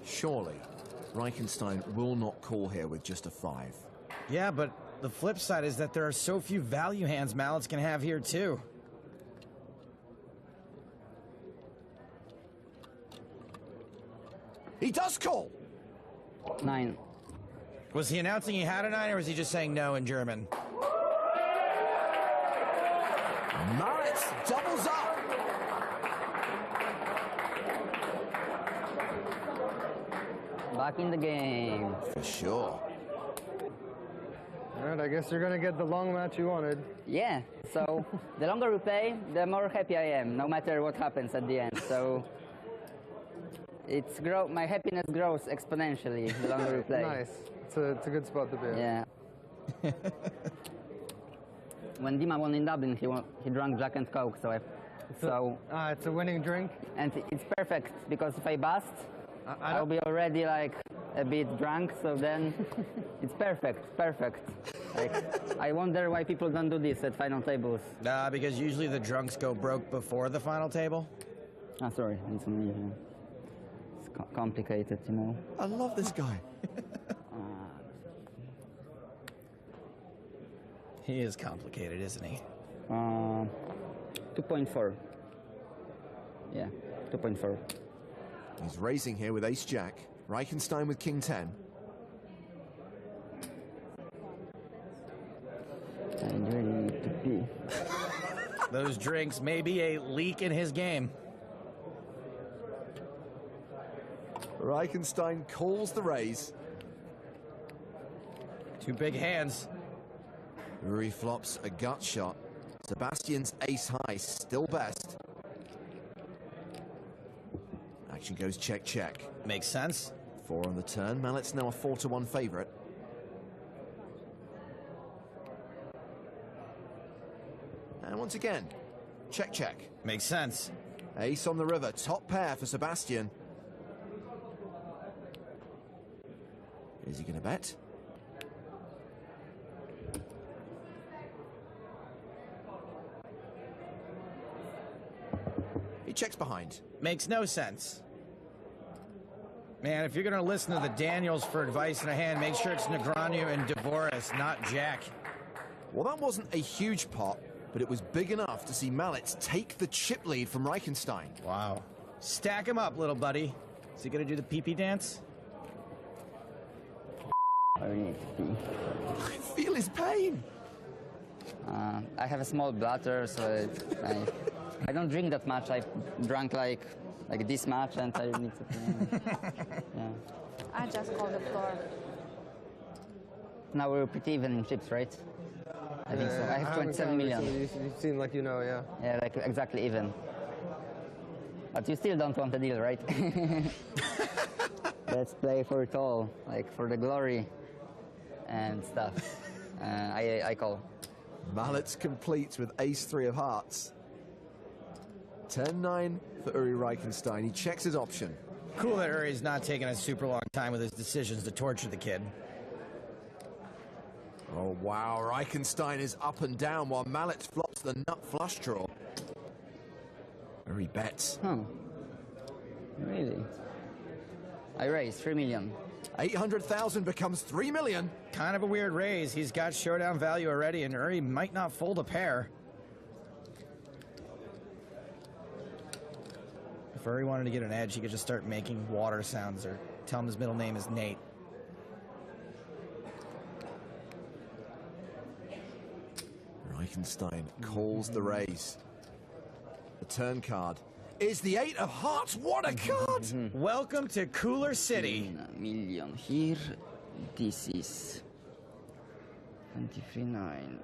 Surely, Reichenstein will not call here with just a 5. Yeah, but the flip side is that there are so few value hands Mallets can have here, too. He does call! 9. Was he announcing he had a 9, or was he just saying no in German? Mallets doubles up! Back in the game. For sure. All right, I guess you're going to get the long match you wanted. Yeah, so the longer we play, the more happy I am, no matter what happens at the end. So my happiness grows exponentially the longer we play. Nice. it's a good spot to be at. Yeah. When Dima won in Dublin, he drank Jack and Coke, it's a winning drink. And it's perfect because if I bust, I'll be already like a bit drunk, so then it's perfect. Like, I wonder why people don't do this at final tables. Because usually the drunks go broke before the final table. Ah, sorry, it's amazing. It's complicated, you know. I love this guy. He is complicated, isn't he? 2.4. Yeah, 2.4. He's raising here with ace-jack. Reichenstein with king-10. I really need to pee. Those drinks may be a leak in his game. Reichenstein calls the raise. Two big hands. Uri flops a gut shot. Sebastian's ace-high, still best. Action goes check-check. Makes sense. 4 on the turn. Mallet's now a 4-1 favorite. And once again, check-check. Makes sense. Ace on the river, top pair for Sebastian. Is he going to bet? He checks behind. Makes no sense. Man, if you're going to listen to the Daniels for advice in a hand, make sure it's Negreanu and Dvoris, not Jack. Well, that wasn't a huge pot, but it was big enough to see Mallet's take the chip lead from Reichenstein. Wow. Stack him up, little buddy. Is he going to do the pee-pee dance? I feel his pain. I have a small bladder, so I don't drink that much. I drank like this much, and I need to. Yeah. I just called the floor. Now we're pretty even in chips, right? I think so. I have 27 million. So you seem like you know, yeah. Yeah, like exactly even. But you still don't want the deal, right? Let's play for it all, like for the glory and stuff. I call. Mallet's completes with ace-3 of hearts. 10-9 for Uri Reichenstein. He checks his option. Cool that Uri's not taking a super long time with his decisions to torture the kid. Oh, wow. Reichenstein is up and down while Mallet flops the nut flush draw. Uri bets. Huh. Really? I raise 3 million. 800,000 becomes 3 million. Kind of a weird raise. He's got showdown value already, and Uri might not fold a pair. If Uri wanted to get an edge, he could just start making water sounds or tell him his middle name is Nate. Reichenstein calls the raise. The turn card is the 8 of hearts. What a card! Welcome to Cooler City. 1 million here. This is 23.9.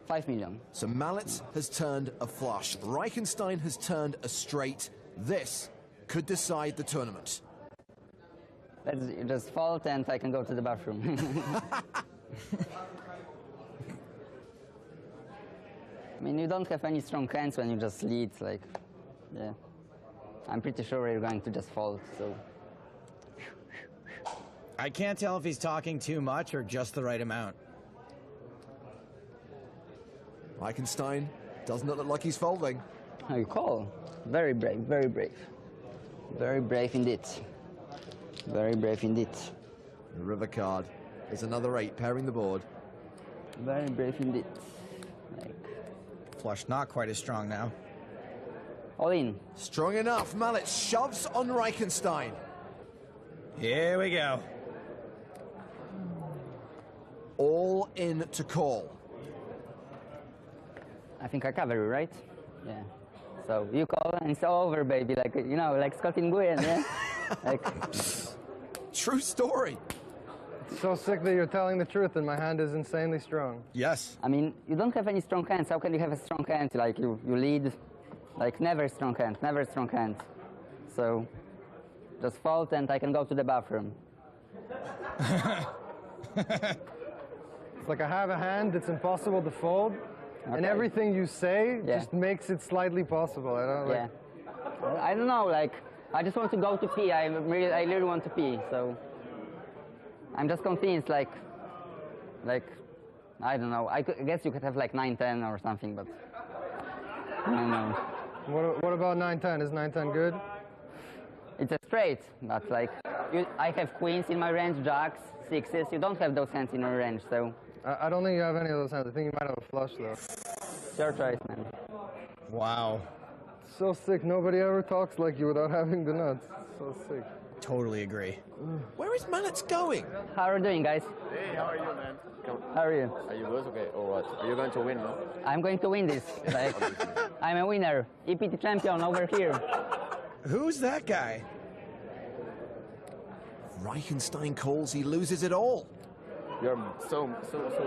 5 million. So Mallet has turned a flush. Reichenstein has turned a straight. This could decide the tournament. Let's just fold and I can go to the bathroom. I mean, you don't have any strong hands when you just lead, like, yeah. I'm pretty sure you're going to just fold, so. I can't tell if he's talking too much or just the right amount. Reichenstein doesn't look like he's folding. You call. Very brave, very brave. Very brave indeed. Very brave indeed. The river card is another 8 pairing the board. Very brave indeed. Flush not quite as strong now. All in. Strong enough. Mallet shoves on Reichenstein. Here we go. All in to call. I think I cover you, right? Yeah. So you call and it's over, baby. Like, you know, like Scott in Guyan, yeah? Like. True story. It's so sick that you're telling the truth and my hand is insanely strong. Yes. I mean, you don't have any strong hands. How can you have a strong hand? Like, you lead, like, never strong hand, never strong hand. So, Just fold and I can go to the bathroom. It's like I have a hand that's impossible to fold, and everything you say just makes it slightly possible. I don't like. I don't know. Like I just want to go to pee. I really want to pee. So I'm just convinced. Like I don't know. I guess you could have like 9-10 or something, but I don't know. What about 9-10? Is 9-10 good? It's a straight, but like I have queens in my range, jacks, sixes. You don't have those hands in your range, so. I don't think you have any of those hands. I think you might have a flush though. It's your choice, man. Wow. So sick. Nobody ever talks like you without having the nuts. So sick. Totally agree. Where is Mallets going? How are you doing, guys? Hey, how are you, man? How are you? Are you good? Okay, or what? Are you going to win, no? I'm going to win this. Like, I'm a winner. EPT champion over here. Who's that guy? Reichenstein calls, he loses it all. You're so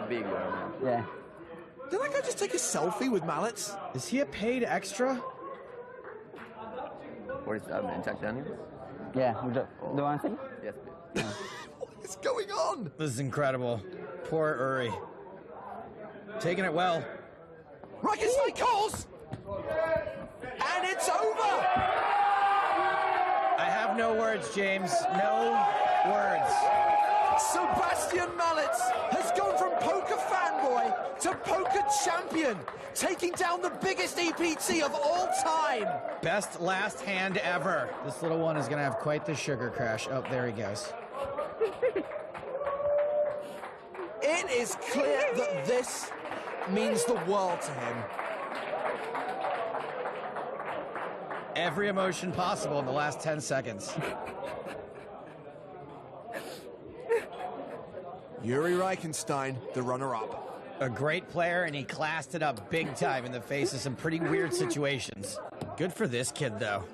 big, you are, man. Yeah. Did that guy just take a selfie with Mallets? Is he a paid extra? What is that, Jack Daniels? Yeah. Do you want to see? Yes, please. What is going on? This is incredible. Poor Uri. Taking it well. Reichenstein calls! And it's over! I have no words, James. No words. Sebastian Mallets has gone from poker fanboy to poker champion, taking down the biggest EPT of all time. Best last hand ever. This little one is going to have quite the sugar crash. Oh, there he goes. It is clear that this means the world to him. Every emotion possible in the last 10 seconds. Yuri Reichenstein, the runner-up. A great player, and he classed it up big time in the face of some pretty weird situations. Good for this kid, though.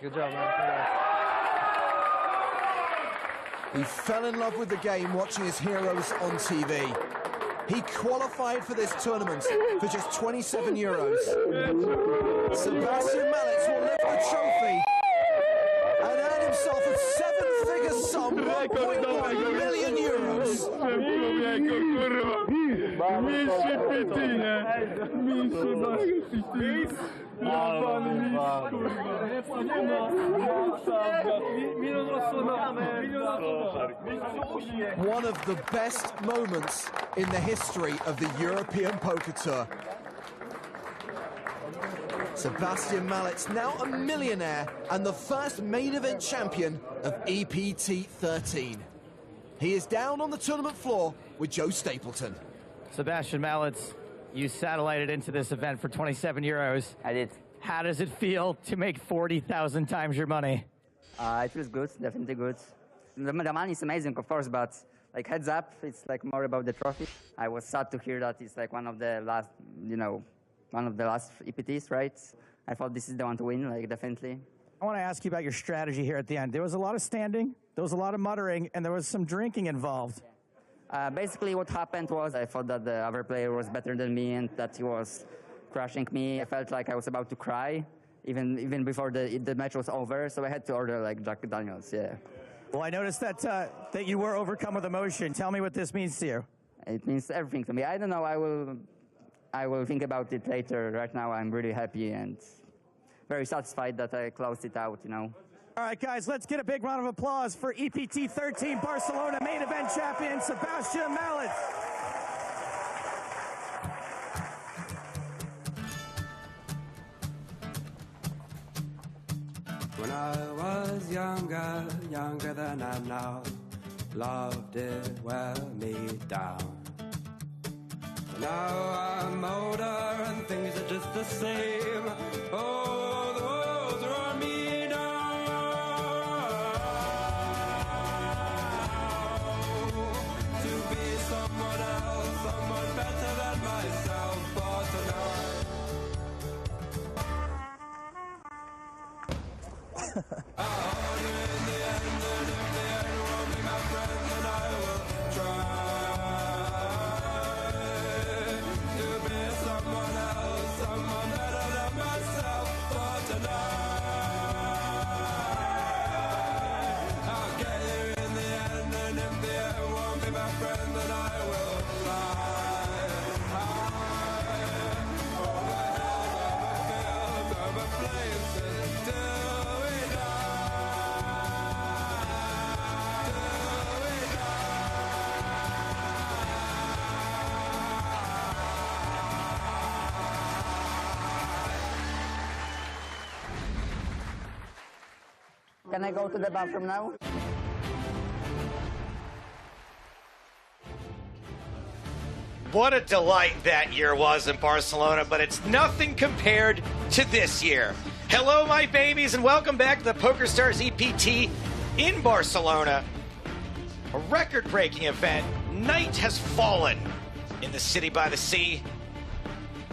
Good job, man. He fell in love with the game watching his heroes on TV. He qualified for this tournament for just 27 euros. Sebastian Mallets will lift the trophy and earn himself a seven-figure sum, 1.1 million euros. One of the best moments in the history of the European Poker Tour. Sebastian Mallets, now a millionaire and the first main event champion of EPT 13. He is down on the tournament floor with Joe Stapleton. Sebastian Mallets, you satellited into this event for 27 euros. I did. How does it feel to make 40,000 times your money? It feels good, definitely good. The money is amazing, of course, but like heads up, it's like more about the trophy. I was sad to hear that it's like one of the last, one of the last EPTs, right? I thought this is the one to win, like definitely. I want to ask you about your strategy here at the end. There was a lot of standing, there was a lot of muttering, and there was some drinking involved. Basically what happened was I thought that the other player was better than me and that he was crushing me. I felt like I was about to cry, even before the match was over, so I had to order like Jack Daniels, yeah. Well, I noticed that that you were overcome with emotion. Tell me what this means to you. It means everything to me. I don't know, I will think about it later. Right now I'm really happy and very satisfied that I closed it out, All right, guys, let's get a big round of applause for EPT 13 Barcelona main event champion, Sebastian Mallets. When I was younger than I am now, love did wear me down. Now I'm older and things are just the same. Oh, the walls are on me now. To be someone else, someone better than myself for tonight. I'll hold you in the end, and if the end won't be my friend, then I will try to be someone else, someone better than myself for tonight. Can I go to the bathroom now? What a delight that year was in Barcelona, but it's nothing compared to this year. Hello, my babies, and welcome back to the PokerStars EPT in Barcelona. A record-breaking event. Night has fallen in the city by the sea.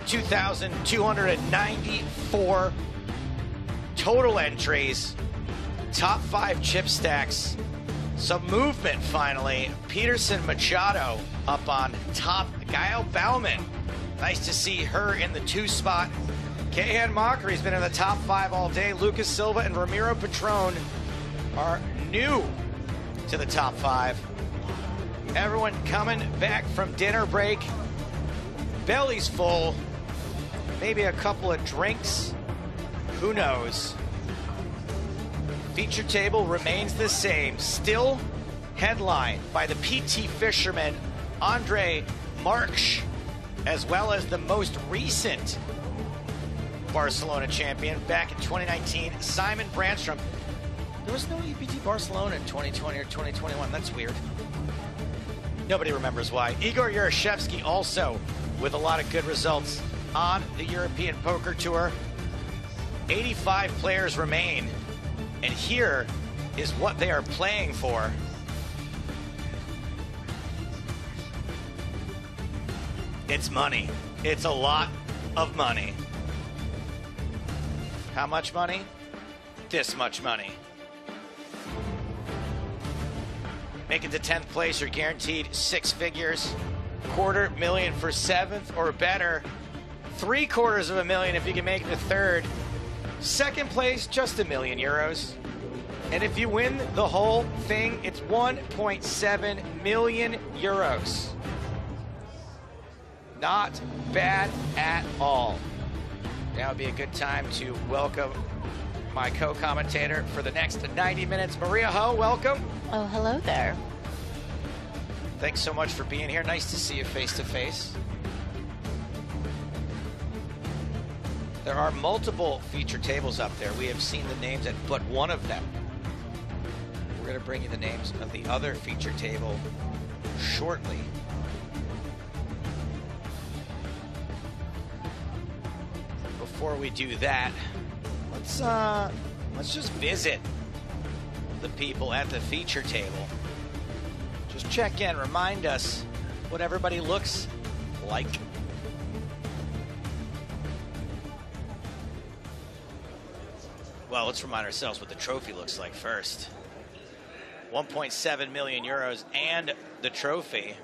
2,294 total entries. Top 5 chip stacks. Some movement finally. Peterson Machado up on top. Gael Bauman. Nice to see her in the 2 spot. Kahan Mockery's been in the top 5 all day. Lucas Silva and Ramiro Patron are new to the top 5. Everyone coming back from dinner break. Bellies full. Maybe a couple of drinks. Who knows? Feature table remains the same. Still headlined by the PT fisherman Andre March, as well as the most recent Barcelona champion back in 2019, Simon Branstrom. There was no EPT Barcelona in 2020 or 2021. That's weird. Nobody remembers why. Igor Yurashevsky also with a lot of good results on the European Poker Tour. 85 players remain, and here is what they are playing for. It's money. It's a lot of money. How much money? This much money. Make it to 10th place, you're guaranteed 6 figures. $250,000 for 7th or better. $750,000 if you can make it to 3rd. 2nd place, just €1 million. And if you win the whole thing, it's €1.7 million. Not bad at all. Now would be a good time to welcome my co-commentator for the next 90 minutes. Maria Ho, welcome. Oh, hello there. Thanks so much for being here. Nice to see you face to face. There are multiple feature tables up there. We have seen the names at but one of them. We're going to bring you the names of the other feature table shortly. Before we do that, let's just visit the people at the feature table. Just check in, remind us what everybody looks like. Well, let's remind ourselves what the trophy looks like first. €1.7 million and the trophy.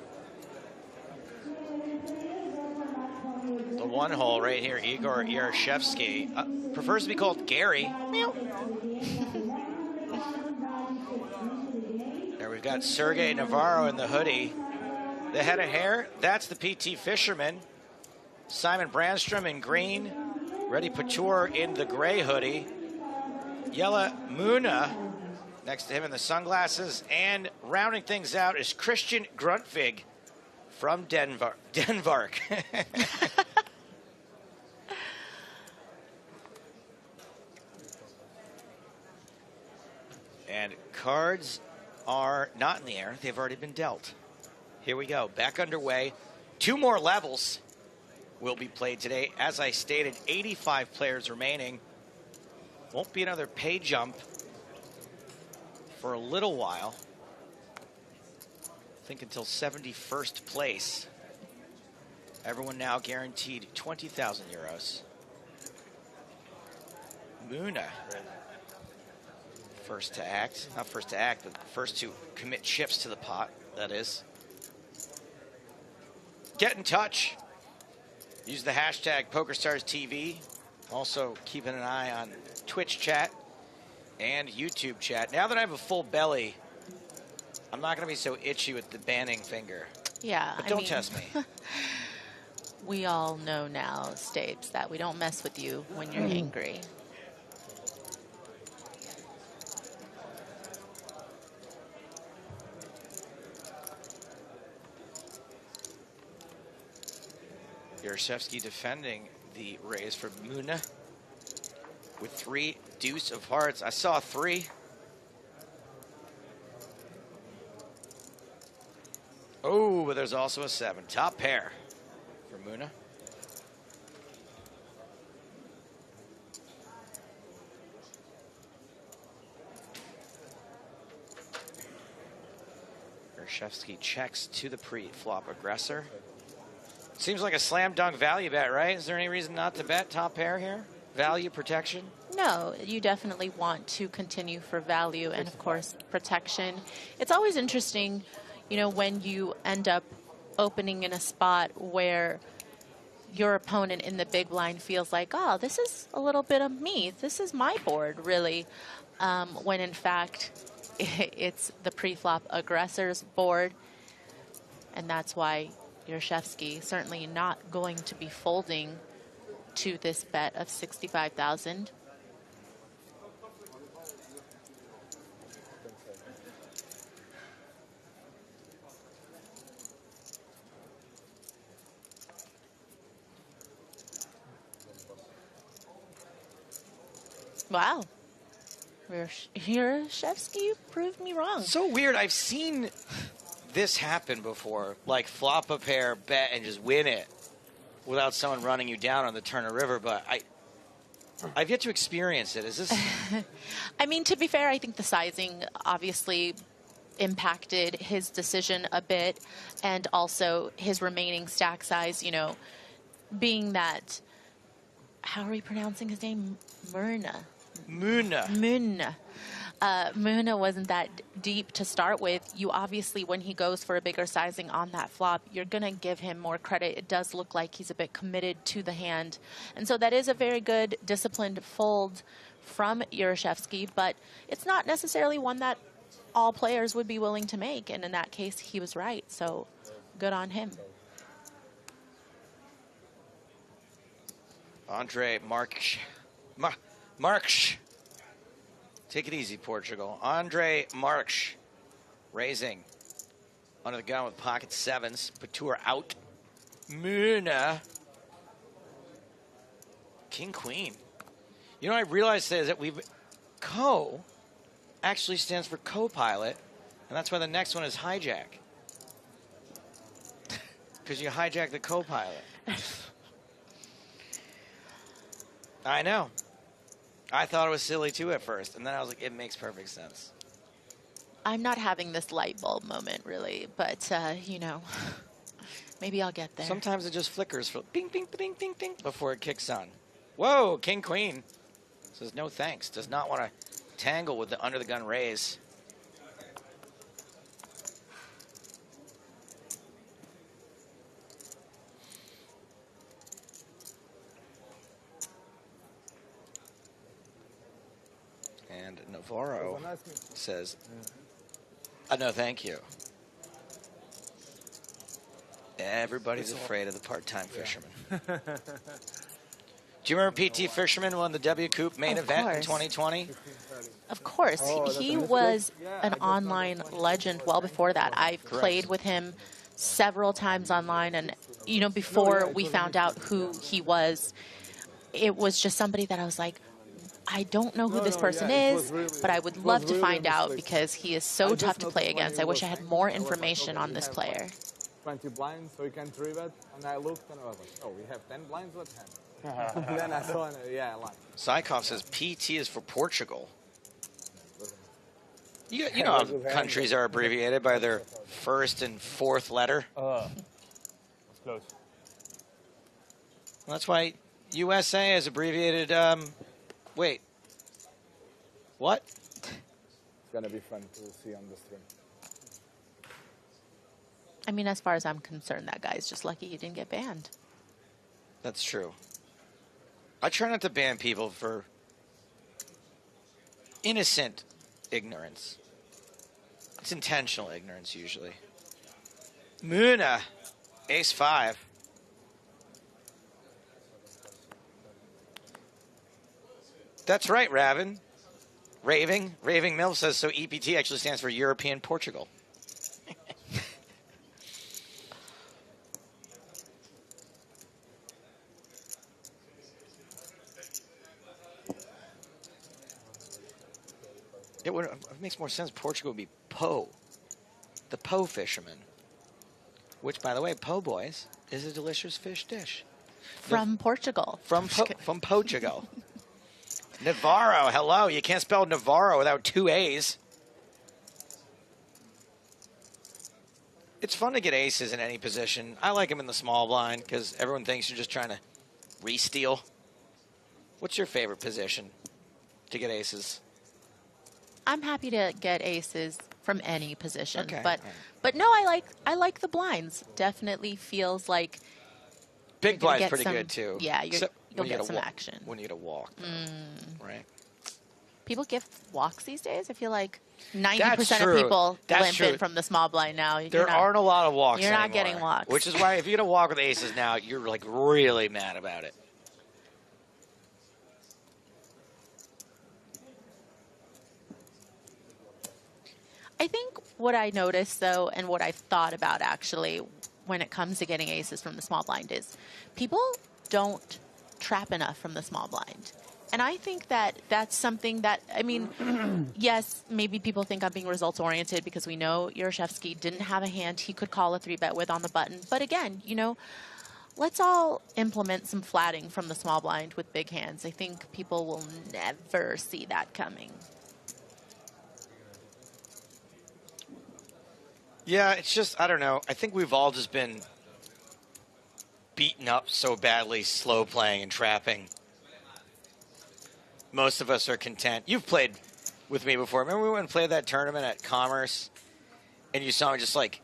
The one hole right here, Igor Yurashevsky. Prefers to be called Gary. Meow. There we've got Sergey Navarro in the hoodie. The head of hair, that's the PT fisherman. Simon Branstrom in green. Reddy Patur in the gray hoodie. Yella Muna next to him in the sunglasses. And rounding things out is Christian Grundtvig from Denmark. And cards are not in the air. They've already been dealt. Here we go. Back underway. 2 more levels will be played today. As I stated, 85 players remaining. Won't be another pay jump for a little while. I think until 71st place. Everyone now guaranteed €20,000. Muna. First to act, not first to act, but first to commit chips to the pot, that is. Get in touch. Use the hashtag PokerStarsTV. Also keeping an eye on Twitch chat and YouTube chat. Now that I have a full belly, I'm not going to be so itchy with the banning finger. Yeah, but don't test me. We all know now, Stapes, that we don't mess with you when you're angry. Yurashevsky defending the raise from Muna with 3 deuce of hearts. I saw 3. but there's also a 7. Top pair for Muna. Barszewski checks to the pre-flop aggressor. Seems like a slam dunk value bet, right? Is there any reason not to bet top pair here? Value, protection? No, you definitely want to continue for value and, of course, protection. It's always interesting, you know, when you end up opening in a spot where your opponent in the big blind feels like, oh, this is a little bit of me. This is my board, really, when in fact it's the pre-flop aggressor's board. And that's why Barszewski certainly not going to be folding to this bet of 65,000. Wow. Barszewski proved me wrong. So weird. I've seen this happen before. Like flop a pair, bet, and just win it without someone running you down on the turn of river. But I've yet to experience it. Is this? I mean, to be fair, I think the sizing obviously impacted his decision a bit, and also his remaining stack size, you know, being that, how are we pronouncing his name? Muna. Muna wasn't that deep to start with. You obviously, when he goes for a bigger sizing on that flop, you're going to give him more credit. It does look like he's a bit committed to the hand. And so that is a very good disciplined fold from Barszewski, but it's not necessarily one that all players would be willing to make. And in that case, he was right. So good on him. Andre Marques. Take it easy, Portugal. Andre Marques raising under the gun with pocket 7s. Patur out. Muna. King, queen. You know, I realized that co actually stands for co-pilot, and that's why the next one is hijack. Because you hijack the co-pilot. I know. I thought it was silly too at first, and then I was like, it makes perfect sense. I'm not having this light bulb moment, really, but, you know, maybe I'll get there. Sometimes it just flickers for bing, bing, bing, bing, bing before it kicks on. Whoa, king, queen. Says no thanks. Does not want to tangle with the under the gun raise. And Navarro says, no, thank you. Everybody's afraid of the part-time fisherman. Do you remember PT Fisherman won the W Coupe main event in 2020? Of course. He was an online legend well before that. I've played with him several times online, and, you know, before we found out who he was, it was just somebody that I was like, I don't know who this person is, but I would love to find out because he is so tough to play against. I wish I had more information on this player. 20 blinds, so you can 3-bet, and I looked and I was like, oh, we have 10 blinds, what happened? Then I saw, yeah, I lied. Sykov says PT is for Portugal. You know how countries are abbreviated by their first and fourth letter? That's close. Well, that's why USA is abbreviated, wait. What? It's going to be fun to see on the stream. I mean, as far as I'm concerned, that guy's just lucky he didn't get banned. That's true. I try not to ban people for innocent ignorance. It's intentional ignorance, usually. Muna, ace-5. That's right, Raving. Raving Mill says, so EPT actually stands for European Portugal. It makes more sense. Portugal would be Po. The Po fisherman. which, by the way, po' boys is a delicious fish dish. From Portugal. From Portugal. Navarro, hello. You can't spell Navarro without 2 A's. It's fun to get aces in any position. I like them in the small blind because everyone thinks you're just trying to re-steal. What's your favorite position to get aces? I'm happy to get aces from any position, Okay, but no, I like the blinds. Definitely feels like big blind's pretty some, good too. Yeah, you'll get some walk, action when you get a walk, right? People give walks these days. I feel like 90% of people limp in from the small blind now. There aren't a lot of walks. You're not anymore, getting walks, which is why if you get a walk with aces now, you're like really mad about it. I think what I noticed, though, and what I've thought about actually when it comes to getting aces from the small blind is people don't trap enough from the small blind. And I think that that's something that, I mean, yes, maybe people think I'm being results-oriented because we know Yarashevsky didn't have a hand he could call a 3-bet with on the button. But again, you know, let's all implement some flatting from the small blind with big hands. I think people will never see that coming. Yeah, it's just, I don't know. I think we've all just been beaten up so badly slow playing and trapping. Most of us are content. You've played with me before. Remember we went and played that tournament at Commerce and you saw me just like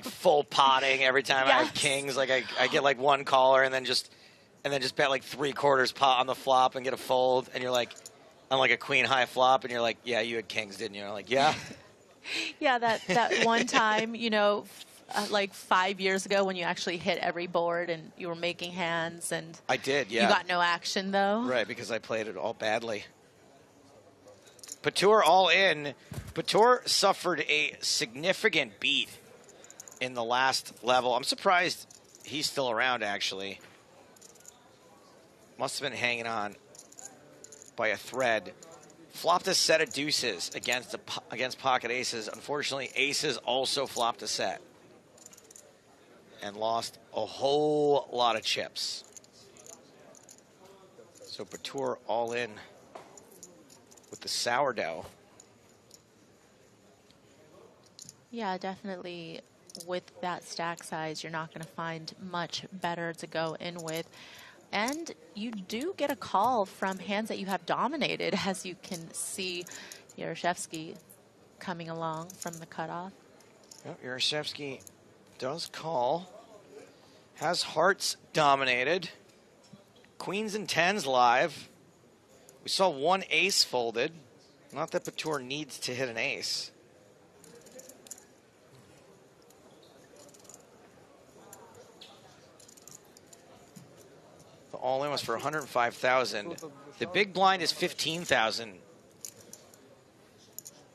full potting every time I have kings. Like I get like one caller and then just bet like 3/4 pot on the flop and get a fold. And you're like, I'm like a queen high flop. And you're like, yeah, you had kings, didn't you? And I'm like, yeah. Yeah, that one time, you know, like 5 years ago when you actually hit every board and you were making hands and I did, yeah. You got no action though. Right, because I played it all badly. Patur all in. Patur suffered a significant beat in the last level. I'm surprised he's still around, actually. Must have been hanging on by a thread. Flopped a set of deuces against pocket aces. Unfortunately, aces also flopped a set. And lost a whole lot of chips. So Patur all in with the sourdough. Yeah, definitely with that stack size, you're not going to find much better to go in with. And you do get a call from hands that you have dominated, as you can see Yarashevsky coming along from the cutoff. Yep, Yarashevsky does call. Has hearts dominated. Queens and tens live. We saw one ace folded. Not that Patur needs to hit an ace. The all-in was for 105,000. The big blind is 15,000.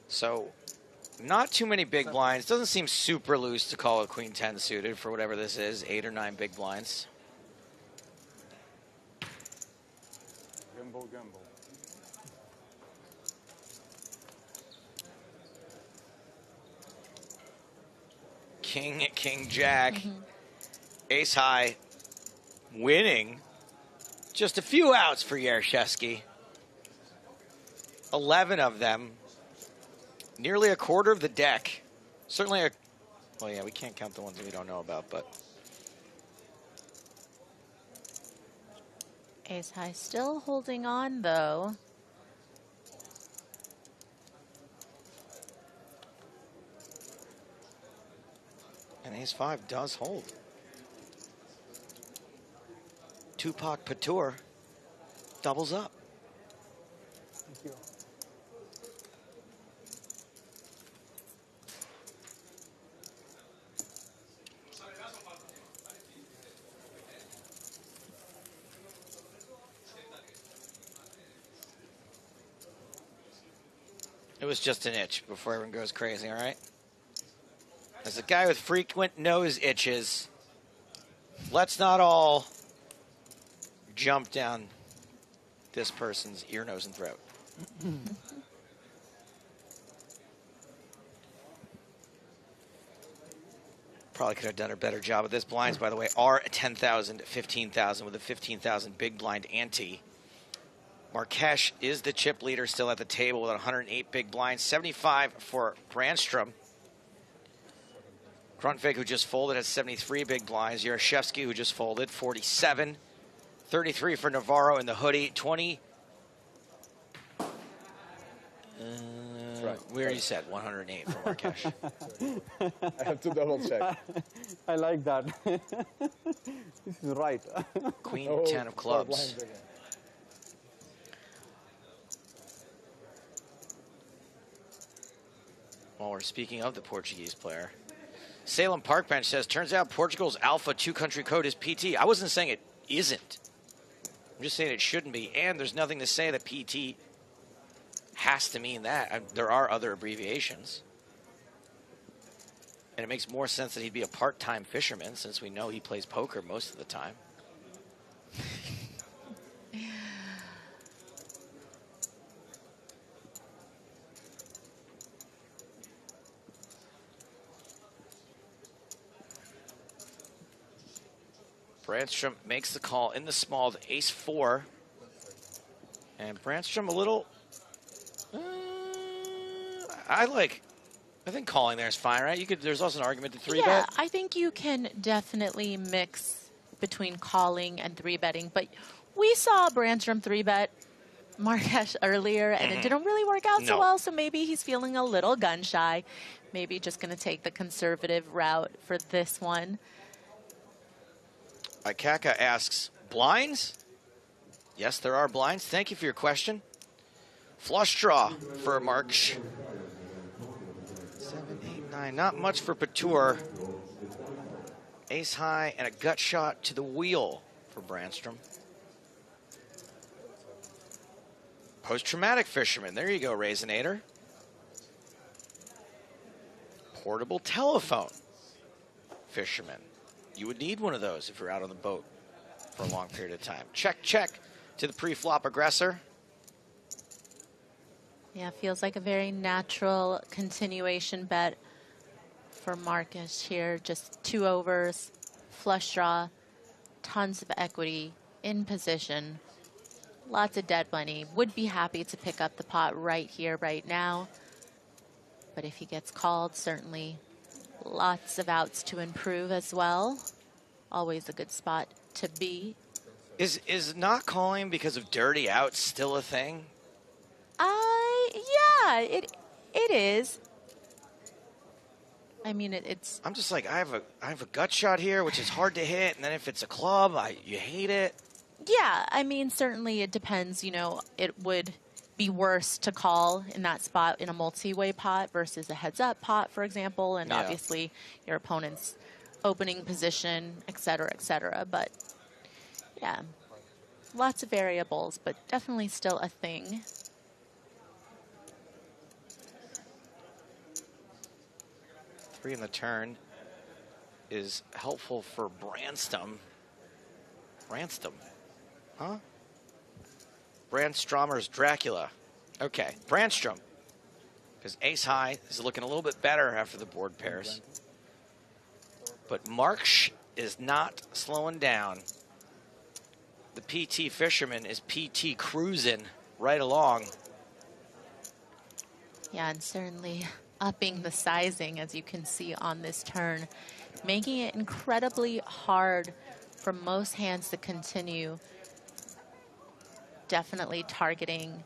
So not too many big blinds. Doesn't seem super loose to call a queen 10 suited for whatever this is. 8 or 9 big blinds. Gamble, gamble. King, jack. Ace high winning. Just a few outs for Yarashevsky. 11 of them. Nearly a quarter of the deck. Certainly a... Well, yeah, we can't count the ones that we don't know about, but... Ace high still holding on, though. And ace 5 does hold. Tupac Patur doubles up. Thank you. It was just an itch before everyone goes crazy, all right? As a guy with frequent nose itches, let's not all jump down this person's ear, nose, and throat. Probably could have done a better job of this. Blinds, by the way, are 10,000, 15,000 with a 15,000 big blind ante. Marques is the chip leader still at the table with 108 big blinds, 75 for Branstrom. Gruntvig, who just folded, has 73 big blinds. Yarashevsky, who just folded, 47. 33 for Navarro in the hoodie, 20. We already said 108 for Marques. I have to double check. I like that. This is right. Queen 10 of clubs. While we're speaking of the Portuguese player, Salem Park Bench says, turns out Portugal's alpha two-country code is PT. I wasn't saying it isn't. I'm just saying it shouldn't be. And there's nothing to say that PT has to mean that. There are other abbreviations. And it makes more sense that he'd be a part-time fisherman since we know he plays poker most of the time. Branstrom makes the call in the small to ace-4. And Branstrom a little... I think calling there is fine, right? There's also an argument to 3-bet. Yeah, I think you can definitely mix between calling and 3-betting. But we saw Branstrom 3-bet Marques earlier, and it didn't really work out so well. So maybe he's feeling a little gun-shy. Maybe just going to take the conservative route for this one. Ikaka asks, blinds? Yes, there are blinds. Thank you for your question. Flush draw for Marques. 7, 8, 9. Not much for Patur. Ace high and a gut shot to the wheel for Branstrom. Post-traumatic fisherman. There you go, Raisinator. Portable telephone fisherman. You would need one of those if you're out on the boat for a long period of time. Check, check to the pre-flop aggressor. Yeah, feels like a very natural continuation bet for Marques here. Just 2 overs, flush draw, tons of equity, in position, lots of dead money. Would be happy to pick up the pot right here, right now. But if he gets called, certainly lots of outs to improve as well. Always a good spot to be. Is not calling because of dirty outs still a thing? Yeah, it is. I mean, it's. I'm just like, I have a gut shot here, which is hard to hit, and then if it's a club, you hate it. Yeah, I mean, certainly it depends. You know, it would be worse to call in that spot in a multi-way pot versus a heads-up pot, for example, and obviously your opponent's opening position, et cetera, but yeah, lots of variables, but definitely still a thing. Three in the turn is helpful for Branstrom. Branstrom, huh? Brandstromer's Dracula. Okay, Branstrom. Because ace high is looking a little bit better after the board pairs. But Marques is not slowing down. The PT fisherman is PT cruising right along. Yeah, and certainly upping the sizing, as you can see on this turn, making it incredibly hard for most hands to continue. Definitely targeting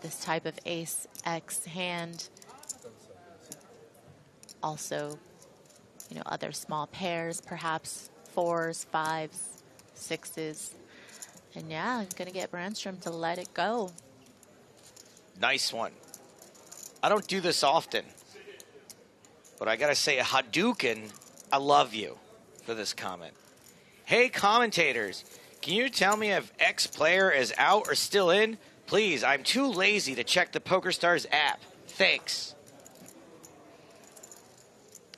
this type of ace-X hand. Also, you know, other small pairs, perhaps 4s, 5s, 6s. And yeah, I'm going to get Branstrom to let it go. Nice one. I don't do this often, but I got to say, Hadouken, I love you for this comment. Hey, commentators, can you tell me if X player is out or still in? Please, I'm too lazy to check the PokerStars app. Thanks.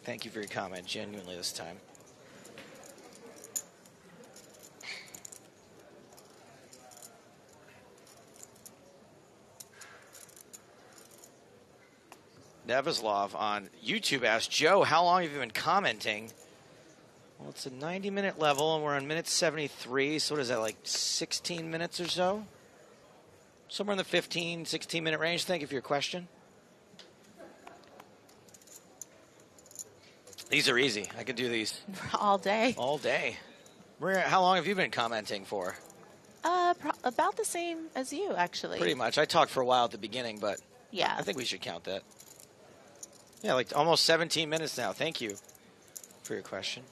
Thank you for your comment, genuinely this time. Neveslov on YouTube asked, Joe, how long have you been commenting? Well, it's a 90-minute level, and we're on minute 73. So what is that, like 16 minutes or so? Somewhere in the 15, 16-minute range. Thank you for your question. These are easy. I could do these. All day. All day. Maria, how long have you been commenting for? About the same as you, actually. Pretty much. I talked for a while at the beginning, but yeah, I think we should count that. Yeah, like almost 17 minutes now. Thank you for your question.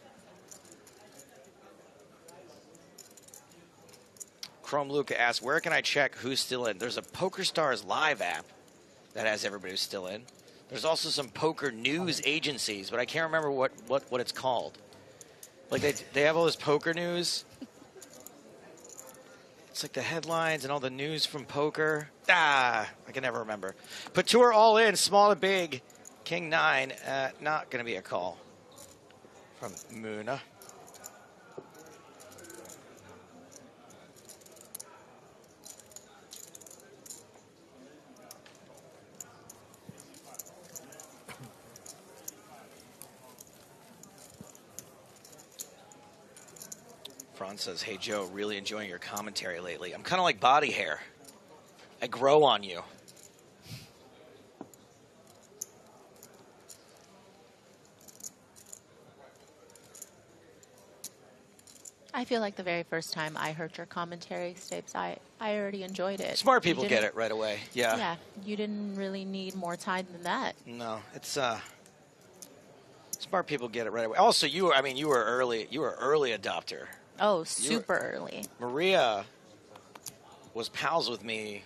Chrome Luca asks, where can I check who's still in? There's a PokerStars Live app that has everybody who's still in. There's also some poker news agencies, but I can't remember what it's called. Like they have all this poker news. It's like the headlines and all the news from poker. I can never remember. Patur all in, small to big. King 9, not going to be a call from Muna. Franz says, hey, Joe, really enjoying your commentary lately. I'm kind of like body hair. I grow on you. I feel like the very first time I heard your commentary, Stapes, I already enjoyed it. Smart people get it right away. Yeah. Yeah, you didn't really need more time than that. No, it's smart people get it right away. Also, you were early adopter. Oh, super early. Maria was pals with me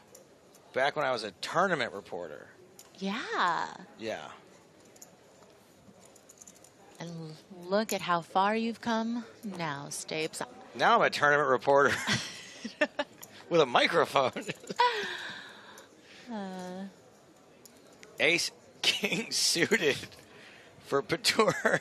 back when I was a tournament reporter. Yeah. Yeah. And look at how far you've come now, Stapes. Now I'm a tournament reporter with a microphone. Ace King suited for Patur.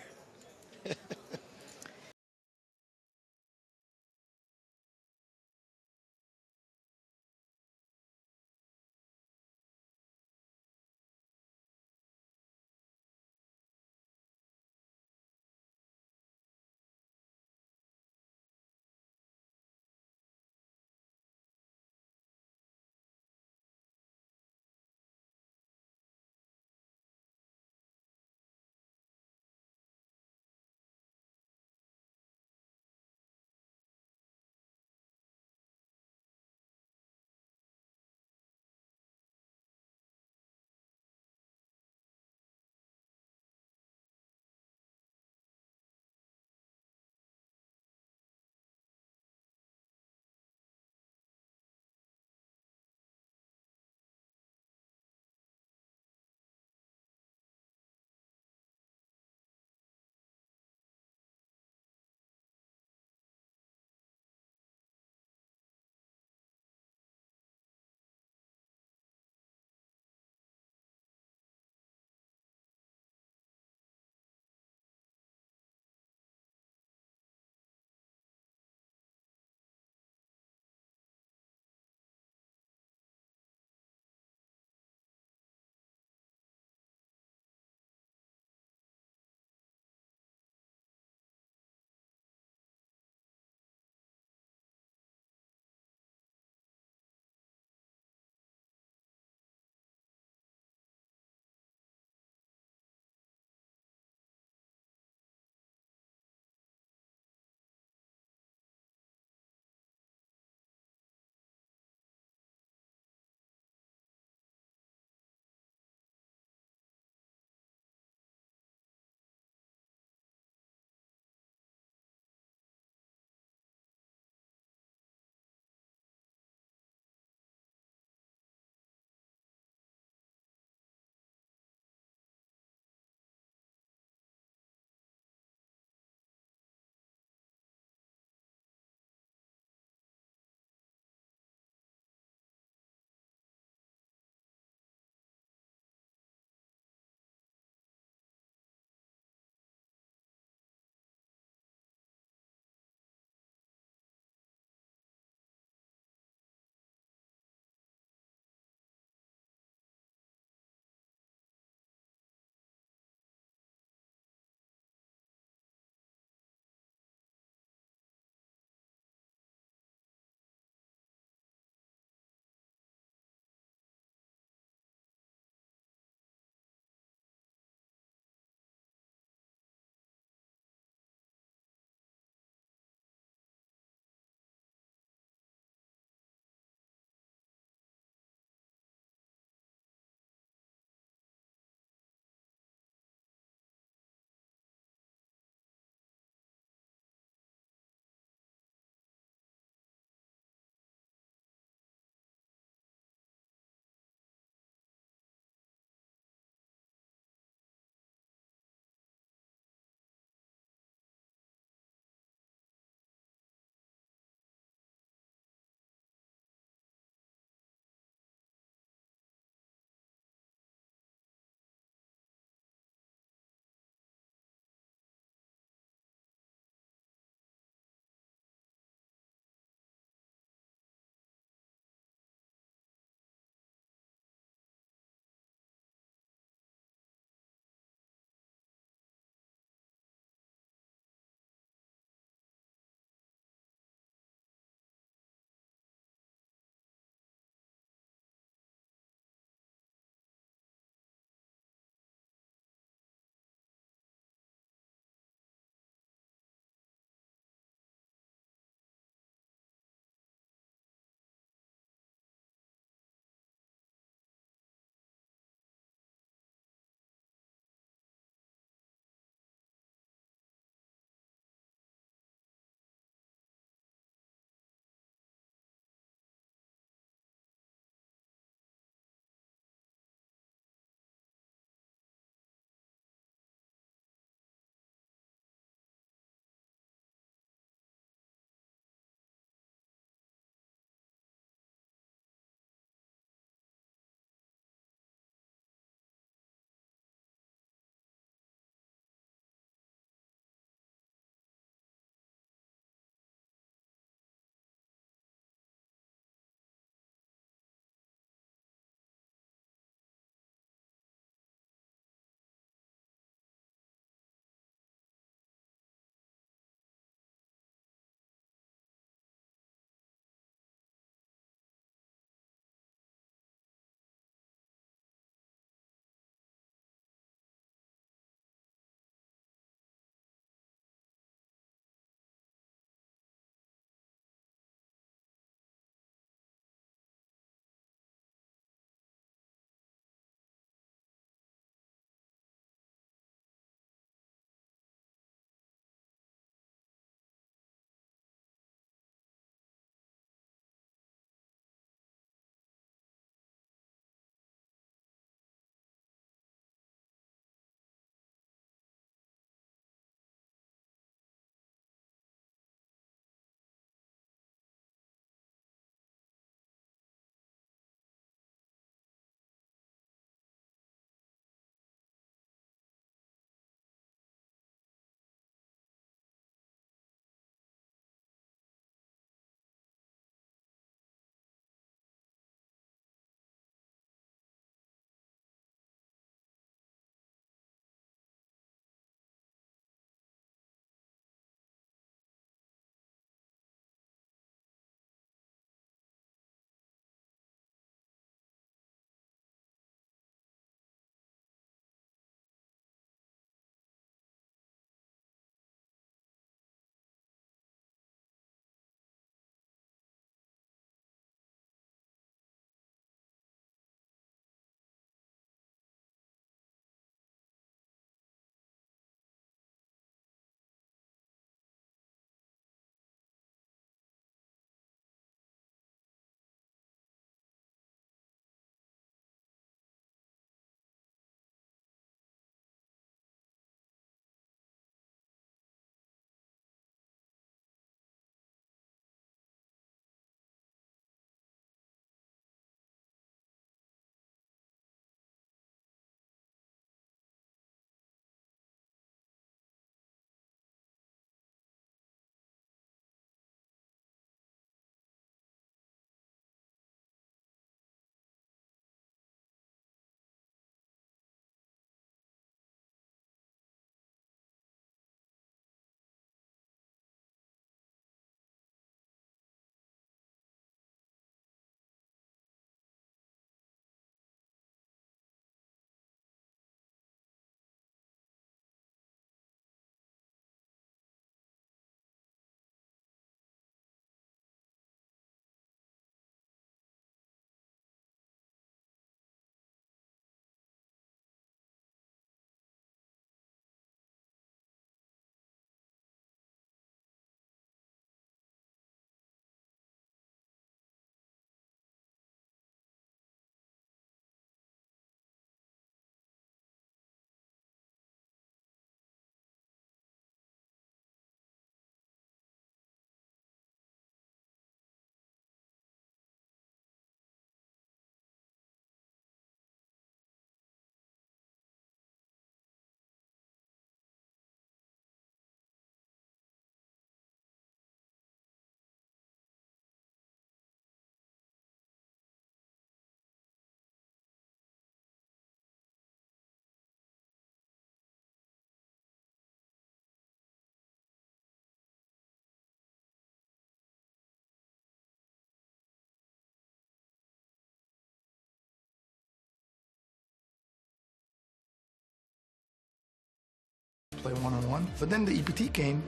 play one-on-one. But then the EPT came,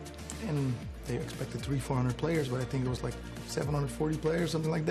and they expected 300-400 players, but I think it was like 740 players, something like that.